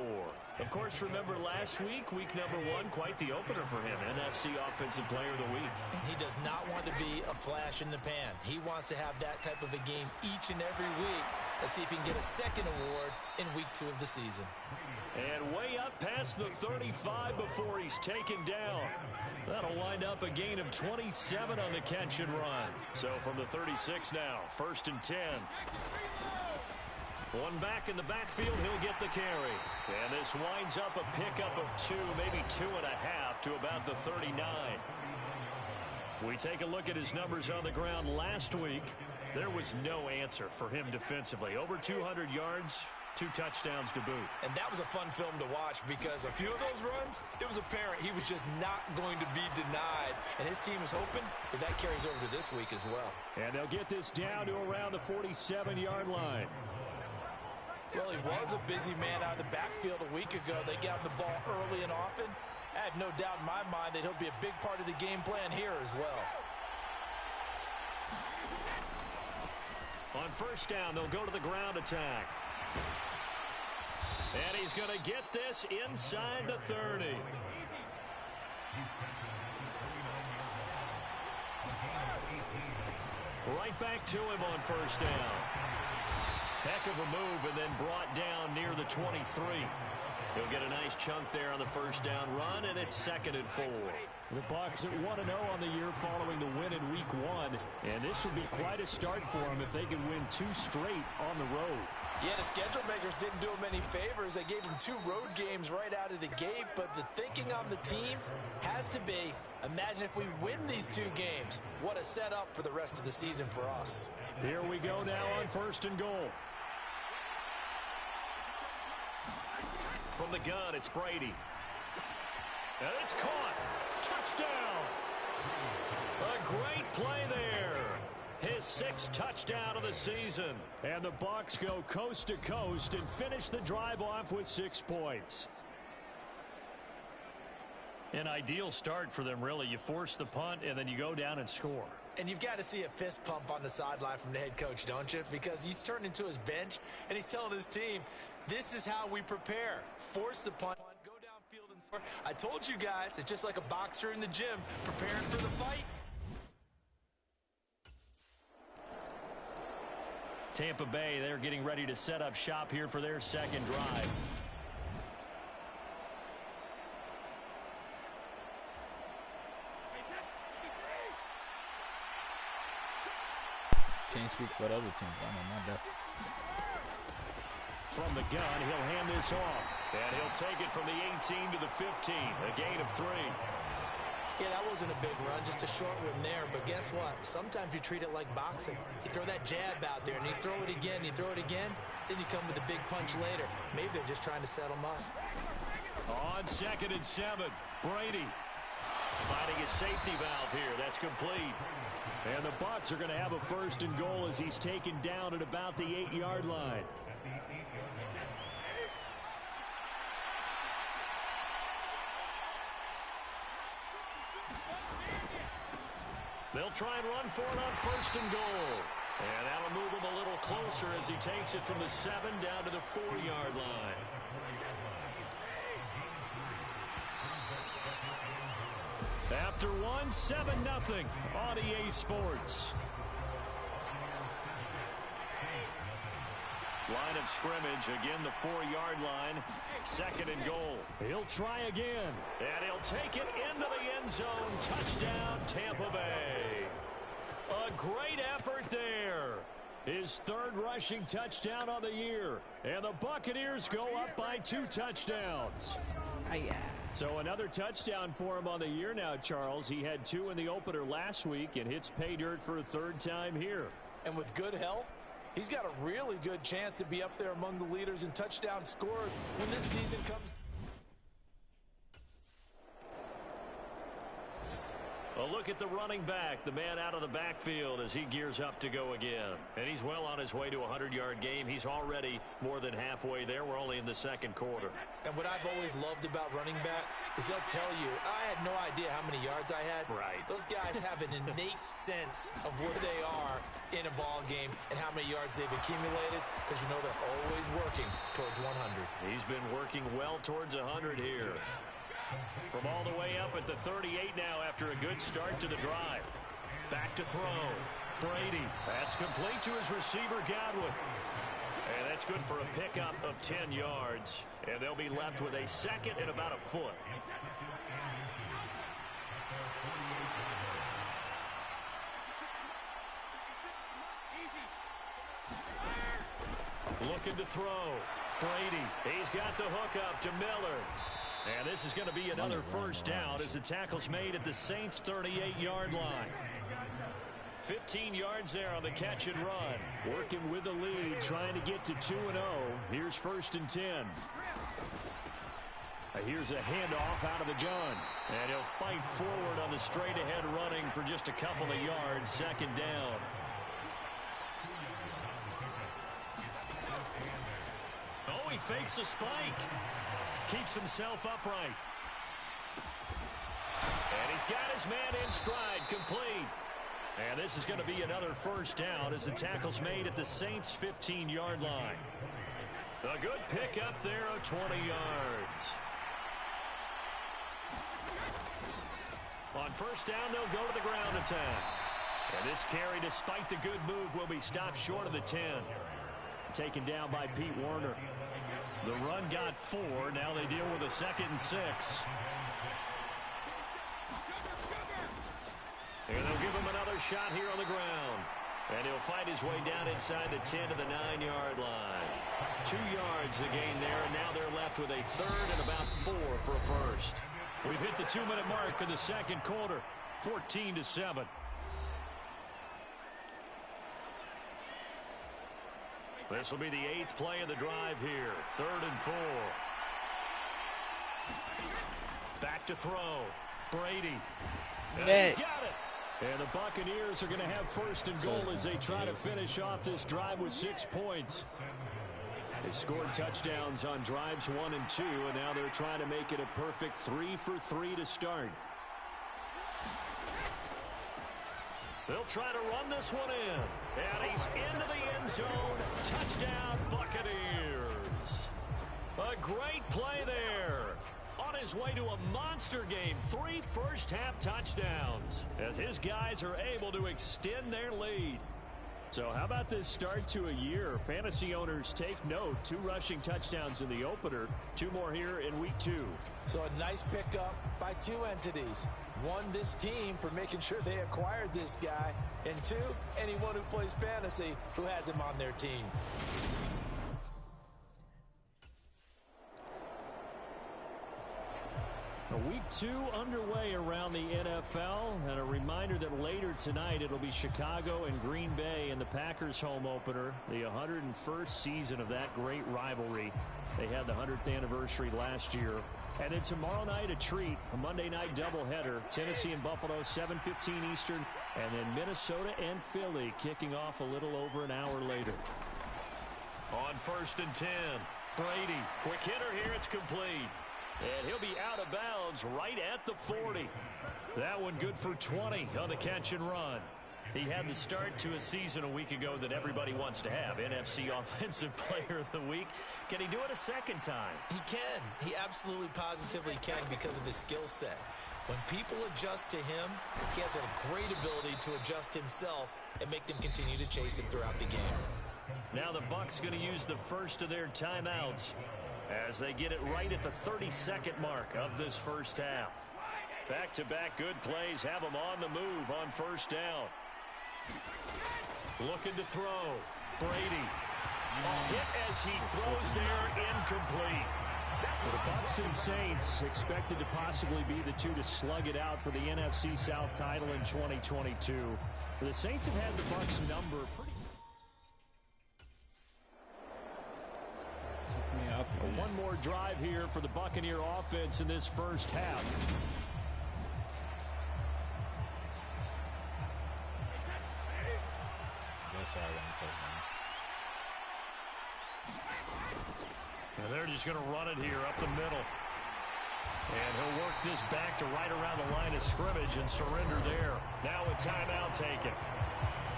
Of course, remember last week, week number 1, quite the opener for him. NFC Offensive Player of the Week. And he does not want to be a flash in the pan. He wants to have that type of a game each and every week. Let's see if he can get a second award in week 2 of the season. And way up past the 35 before he's taken down. That'll wind up a gain of 27 on the catch and run. So from the 36 now, 1st and 10. One back in the backfield, he'll get the carry. And this winds up a pickup of 2, maybe 2.5 to about the 39. We take a look at his numbers on the ground last week. There was no answer for him defensively. Over 200 yards. 2 touchdowns to boot. And that was a fun film to watch because a few of those runs, it was apparent he was just not going to be denied. And his team is hoping that that carries over to this week as well. And they'll get this down to around the 47-yard line. Well, he was a busy man out of the backfield a week ago. They got the ball early and often. I have no doubt in my mind that he'll be a big part of the game plan here as well. On 1st down, they'll go to the ground attack. And he's going to get this inside the 30. Right back to him on 1st down. Heck of a move and then brought down near the 23. He'll get a nice chunk there on the 1st down run, and it's 2nd and 4. The Bucs at 1-0 on the year following the win in week 1. And this would be quite a start for them if they could win 2 straight on the road. Yeah, the schedule makers didn't do him any favors. They gave him 2 road games right out of the gate, but the thinking on the team has to be, imagine if we win these 2 games. What a setup for the rest of the season for us. Here we go now on 1st and goal. From the gun, it's Brady. And it's caught. Touchdown. A great play there. His 6th touchdown of the season. And the Bucs go coast to coast and finish the drive off with 6 points. An ideal start for them, really. You force the punt, and then you go down and score. And you've got to see a fist pump on the sideline from the head coach, don't you? Because he's turned into his bench, and he's telling his team, this is how we prepare. Force the punt, go downfield and score. I told you guys, it's just like a boxer in the gym preparing for the fight. Tampa Bay, they're getting ready to set up shop here for their 2nd drive. Can't speak for the other team. I know my death. From the gun, he'll hand this off. And he'll take it from the 18 to the 15. A gain of 3. Yeah, that wasn't a big run, just a short one there. But guess what? Sometimes you treat it like boxing. You throw that jab out there, and you throw it again, you throw it again, then you come with a big punch later. Maybe they're just trying to set them up. On 2nd and 7, Brady finding his safety valve here. That's complete. And the Bucs are going to have a 1st and goal as he's taken down at about the 8-yard line. They'll try and run for it on 1st and goal. And that'll move him a little closer as he takes it from the 7 down to the 4-yard line. After one, 7-0 on EA Sports. Line of scrimmage, again the 4-yard line. 2nd and goal. He'll try again. And he'll take it into the end zone. Touchdown, Tampa Bay. A great effort there. His 3rd rushing touchdown of the year. And the Buccaneers go up by 2 touchdowns. So another touchdown for him on the year now, Charles. He had 2 in the opener last week and hits pay dirt for a 3rd time here. And with good health, he's got a really good chance to be up there among the leaders in touchdowns scored when this season comes. A look at the running back, the man out of the backfield as he gears up to go again. And he's well on his way to a 100-yard game. He's already more than halfway there. We're only in the 2nd quarter. And what I've always loved about running backs is they'll tell you, I had no idea how many yards I had. Right. Those guys have an innate sense of where they are in a ball game and how many yards they've accumulated, because you know they're always working towards 100. He's been working well towards 100 here. From all the way up at the 38 now after a good start to the drive. Back to throw. Brady. That's complete to his receiver, Godwin. And that's good for a pickup of 10 yards. And they'll be left with a 2nd and about a foot. Looking to throw. Brady. He's got the hook up to Miller. And this is going to be another 1st down as the tackle's made at the Saints' 38-yard line. 15 yards there on the catch and run. Working with the lead, trying to get to 2-0. Here's 1st and 10. Here's a handoff out of the gun. And he'll fight forward on the straight-ahead running for just a couple of yards. 2nd down. Oh, he fakes a spike. Keeps himself upright. And he's got his man in stride, complete. And this is going to be another 1st down as the tackle's made at the Saints' 15-yard line. A good pickup there of 20 yards. On 1st down, they'll go to the ground attack. And this carry, despite the good move, will be stopped short of the 10. Taken down by Pete Werner. The run got 4. Now they deal with a 2nd and 6. And they'll give him another shot here on the ground. And he'll fight his way down inside the 10 to the 9-yard line. 2 yards the gain there, and now they're left with a 3rd and about 4 for a 1st. We've hit the 2-minute mark of the 2nd quarter. 14-7. This will be the 8th play of the drive here. 3rd and 4. Back to throw. Brady. And he's got it. And the Buccaneers are going to have 1st and goal as they try to finish off this drive with 6 points. They scored touchdowns on drives 1 and 2, and now they're trying to make it a perfect 3 for 3 to start. They'll try to run this one in. And he's into the end zone. Touchdown, Buccaneers. A great play there. On his way to a monster game. 3 first-half touchdowns as his guys are able to extend their lead. So how about this start to a year? Fantasy owners take note. 2 rushing touchdowns in the opener. 2 more here in week 2. So a nice pickup by 2 entities. 1, this team for making sure they acquired this guy. And 2, anyone who plays fantasy who has him on their team. Week 2 underway around the NFL, and a reminder that later tonight it'll be Chicago and Green Bay in the Packers home opener, the 101st season of that great rivalry. They had the 100th anniversary last year. And then tomorrow night a treat, a Monday night doubleheader, Tennessee and Buffalo, 7:15 Eastern, and then Minnesota and Philly kicking off a little over an hour later. On 1st and 10, Brady, quick hitter here, it's complete. And he'll be out of bounds right at the 40. That one good for 20 on the catch and run. He had the start to a season a week ago that everybody wants to have. NFC Offensive Player of the Week. Can he do it a second time? He can. He absolutely positively can because of his skill set. When people adjust to him, he has a great ability to adjust himself and make them continue to chase him throughout the game. Now the Bucs going to use the first of their timeouts as they get it right at the 32nd mark of this first half. Back-to-back good plays have them on the move on first down. Looking to throw. Brady. A hit as he throws there, incomplete. The Bucs and Saints expected to possibly be the two to slug it out for the NFC South title in 2022. The Saints have had the Bucs number pretty. One more drive here for the Buccaneer offense in this first half. And they're just going to run it here up the middle. And he'll work this back to right around the line of scrimmage and surrender there. Now a timeout taken.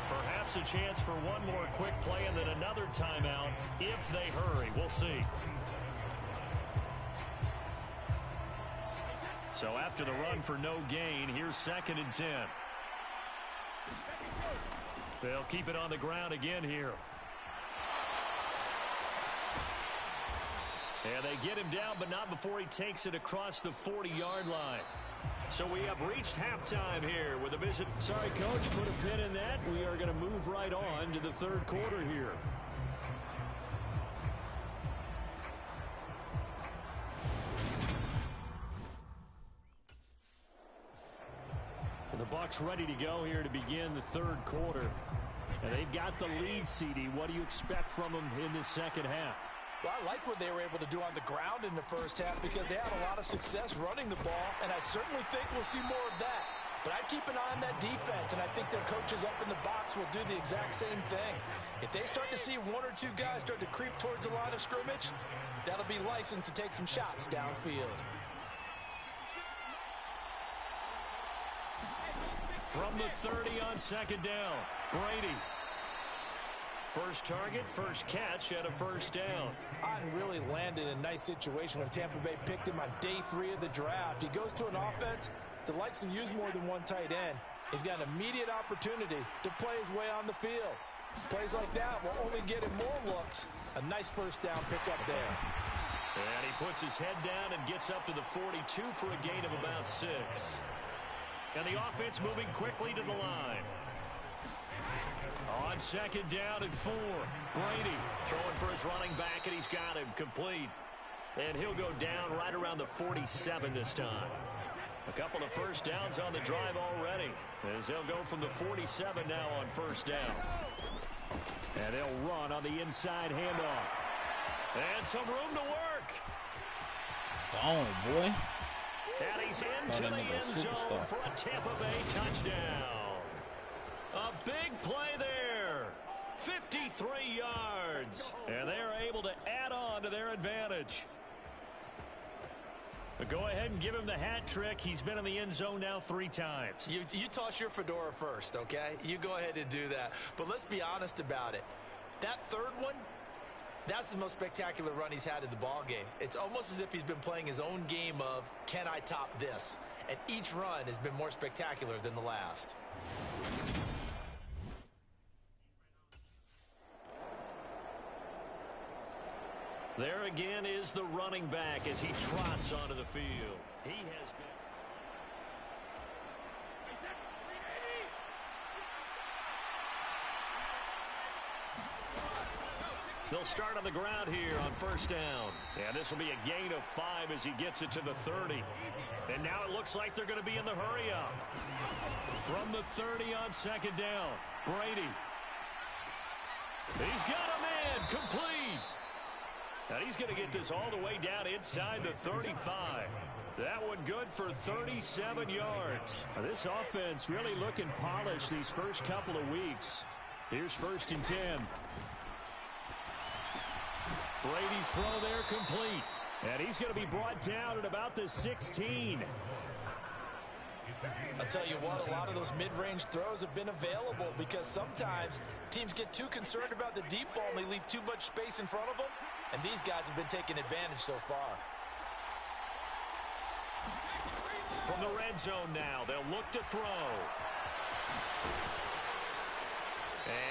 Perhaps a chance for one more quick play and then another timeout if they hurry. We'll see. So after the run for no gain, here's 2nd and 10. They'll keep it on the ground again here. And they get him down, but not before he takes it across the 40-yard line. So we have reached halftime here with a visit. Sorry, Coach, put a pin in that. We are going to move right on to the third quarter here. The Bucs ready to go here to begin the third quarter. And they've got the lead, CD. What do you expect from them in the second half? Well, I like what they were able to do on the ground in the first half because they had a lot of success running the ball, and I certainly think we'll see more of that. But I'd keep an eye on that defense, and I think their coaches up in the box will do the exact same thing. If they start to see one or two guys start to creep towards the line of scrimmage, that'll be licensed to take some shots downfield. From the 30 on 2nd down, Brady. First target, first catch, and a first down. Otten really landed in a nice situation when Tampa Bay picked him on day 3 of the draft. He goes to an offense that likes to use more than one tight end. He's got an immediate opportunity to play his way on the field. Plays like that will only get him more looks. A nice first down pickup there. And he puts his head down and gets up to the 42 for a gain of about 6. And the offense moving quickly to the line. On 2nd down and 4. Brady throwing for his running back, and he's got him complete. And he'll go down right around the 47 this time. A couple of first downs on the drive already, as they'll go from the 47 now on first down. And they'll run on the inside handoff. And some room to work. Oh, boy. And he's into the end zone for a Tampa Bay touchdown. A big play there. 53 yards. And they're able to add on to their advantage. But go ahead and give him the hat trick. He's been in the end zone now 3 times. You toss your fedora first, okay? You go ahead and do that. But let's be honest about it. That third one, that's the most spectacular run he's had in the ball game. It's almost as if he's been playing his own game of, can I top this? And each run has been more spectacular than the last. There again is the running back as he trots onto the field. He has been... They'll start on the ground here on first down. And this will be a gain of 5 as he gets it to the 30. And now it looks like they're going to be in the hurry-up. From the 30 on 2nd down, Brady. He's got a man complete. And he's going to get this all the way down inside the 35. That one good for 37 yards. Now this offense really looking polished these first couple of weeks. Here's 1st and 10. Brady's throw there complete. And he's going to be brought down at about the 16. I'll tell you what, a lot of those mid-range throws have been available because sometimes teams get too concerned about the deep ball and they leave too much space in front of them, and these guys have been taking advantage so far. From the red zone now, they'll look to throw.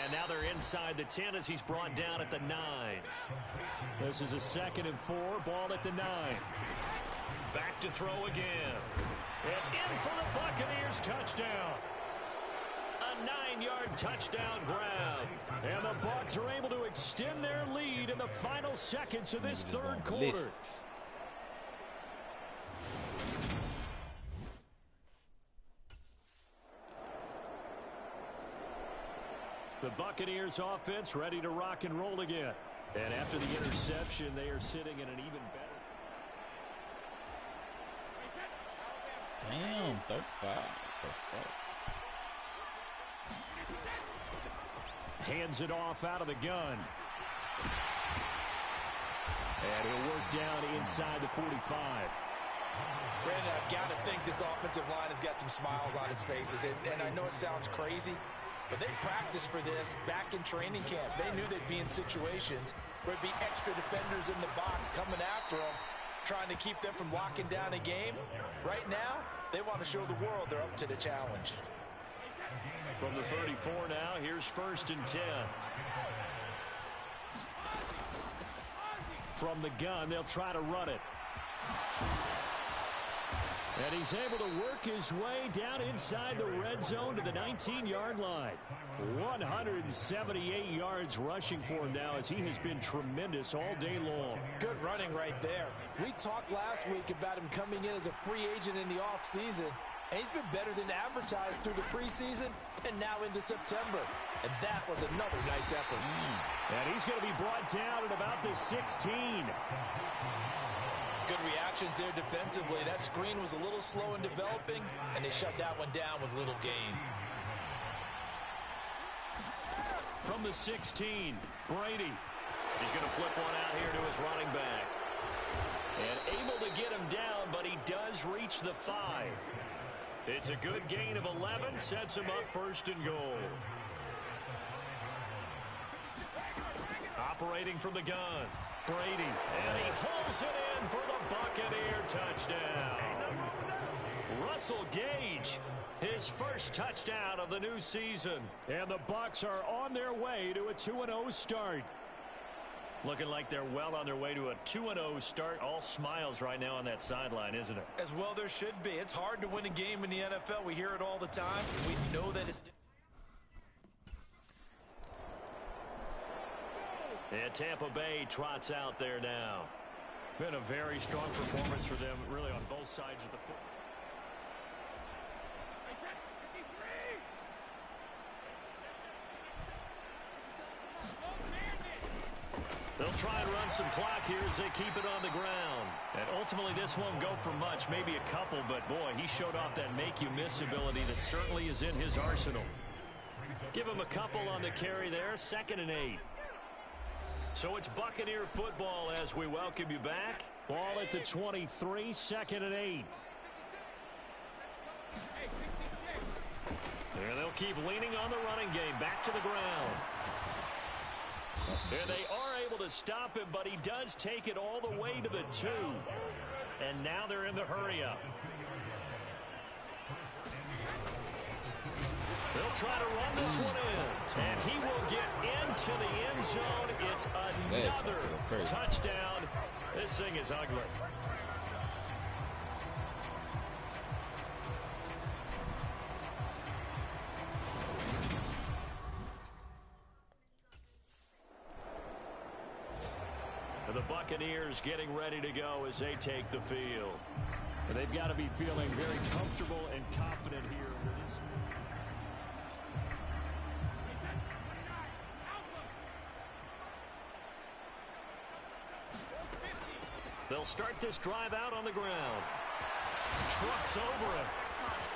And now they're inside the 10 as he's brought down at the 9. This is a 2nd and 4, ball at the 9. Back to throw again. And in for the Buccaneers touchdown. A 9-yard touchdown grab. And the Bucs are able to extend their lead in the final seconds of this third quarter. The Buccaneers offense ready to rock and roll again. And after the interception, they are sitting in an even better. Damn, 35. Hands it off out of the gun. And he'll work down inside the 45. Brandon, I've got to think this offensive line has got some smiles on its faces. And I know it sounds crazy, but they practiced for this back in training camp. They knew they'd be in situations where it'd be extra defenders in the box coming after them, trying to keep them from locking down a game. Right now, they want to show the world they're up to the challenge. From the 34 now, here's 1st and 10. From the gun, they'll try to run it. And he's able to work his way down inside the red zone to the 19-yard line. 178 yards rushing for him now as he has been tremendous all day long. Good running right there. We talked last week about him coming in as a free agent in the offseason, and he's been better than advertised through the preseason and now into September. And that was another nice effort. And he's going to be brought down at about the 16. Good reactions there defensively. That screen was a little slow in developing, and they shut that one down with little gain. From the 16, Brady. He's going to flip one out here to his running back. And able to get him down, but he does reach the 5. It's a good gain of 11, sets him up 1st and goal. Operating from the gun, Brady. And he holds it in for the Buccaneer touchdown. Russell Gage, his first touchdown of the new season. And the Bucs are on their way to a 2-0 start. Looking like they're well on their way to a 2-0 start. All smiles right now on that sideline, isn't it? As well there should be. It's hard to win a game in the NFL. We hear it all the time. We know that it's... And Tampa Bay trots out there now. Been a very strong performance for them, really, on both sides of the foot. They'll try and run some clock here as they keep it on the ground. And ultimately, this won't go for much, maybe a couple, but boy, he showed off that make-you-miss ability that certainly is in his arsenal. Give him a couple on the carry there, 2nd and 8. So it's Buccaneer football as we welcome you back. Ball at the 23, 2nd and 8. And they'll keep leaning on the running game, back to the ground. And they are able to stop him, but he does take it all the way to the 2. And now they're in the hurry-up. They'll try to run this one in. And he will get into the end zone. It's another touchdown. This thing is ugly. The Buccaneers getting ready to go as they take the field. And they've got to be feeling very comfortable and confident here with this. They'll start this drive out on the ground. Trucks over him.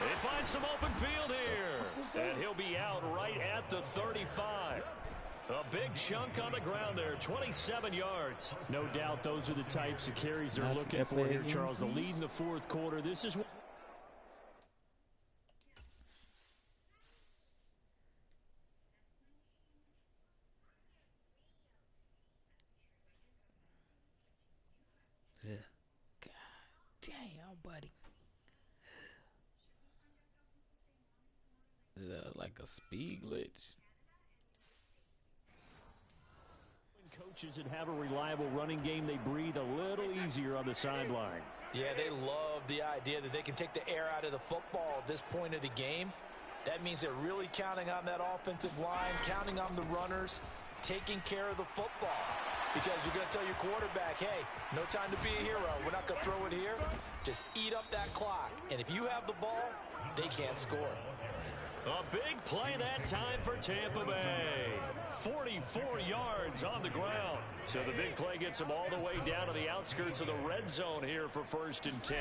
They find some open field here. And he'll be out right at the 35. A big chunk on the ground there, 27 yards. No doubt those are the types of carries they're looking for here, Charles. The lead in the fourth quarter. This is... God damn, buddy. Is that like a speed glitch? Coaches that have a reliable running game, they breathe a little easier on the sideline. Yeah, they love the idea that they can take the air out of the football at this point of the game. That means they're really counting on that offensive line, counting on the runners, taking care of the football. Because you're going to tell your quarterback, hey, no time to be a hero. We're not going to throw it here. Just eat up that clock. And if you have the ball, they can't score. A big play that time for Tampa Bay. 44 yards on the ground. So the big play gets them all the way down to the outskirts of the red zone here for 1st and 10.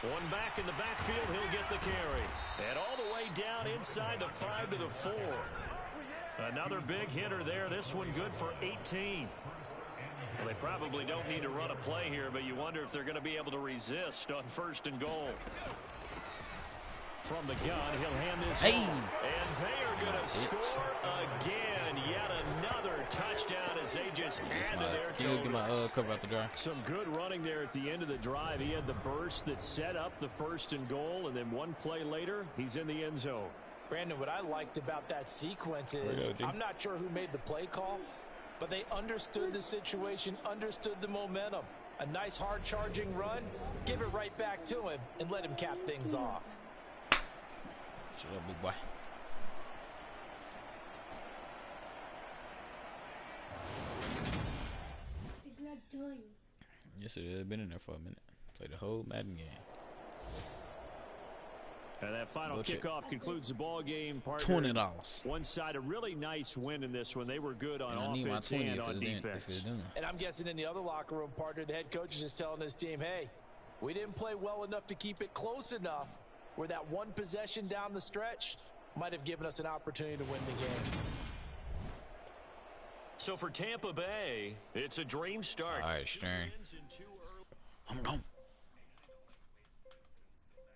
One back in the backfield, he'll get the carry. And all the way down inside the 5 to the 4. Another big hitter there. This one good for 18. Well, they probably don't need to run a play here, but you wonder if they're going to be able to resist on 1st and goal. From the gun, he'll hand this off. And they are going to score again. Yet another touchdown as they just added their totals. Cover out the drive. Some good running there at the end of the drive. He had the burst that set up the 1st and goal, and then one play later, he's in the end zone. Brandon, what I liked about that sequence is I'm not sure who made the play call, but they understood the situation, understood the momentum. A nice hard-charging run, give it right back to him, and let him cap things off. Shut up, big boy. It's not done. Yes, it has been in there for a minute. Played the whole Madden game. And that final kickoff concludes the ball game. $20. One side, a really nice win in this one. They were good on offense and on defense. And I'm guessing in the other locker room, partner, the head coach is just telling his team, hey, we didn't play well enough to keep it close enough where that one possession down the stretch might have given us an opportunity to win the game. So for Tampa Bay, it's a dream start. All right, Stern. I'm gone.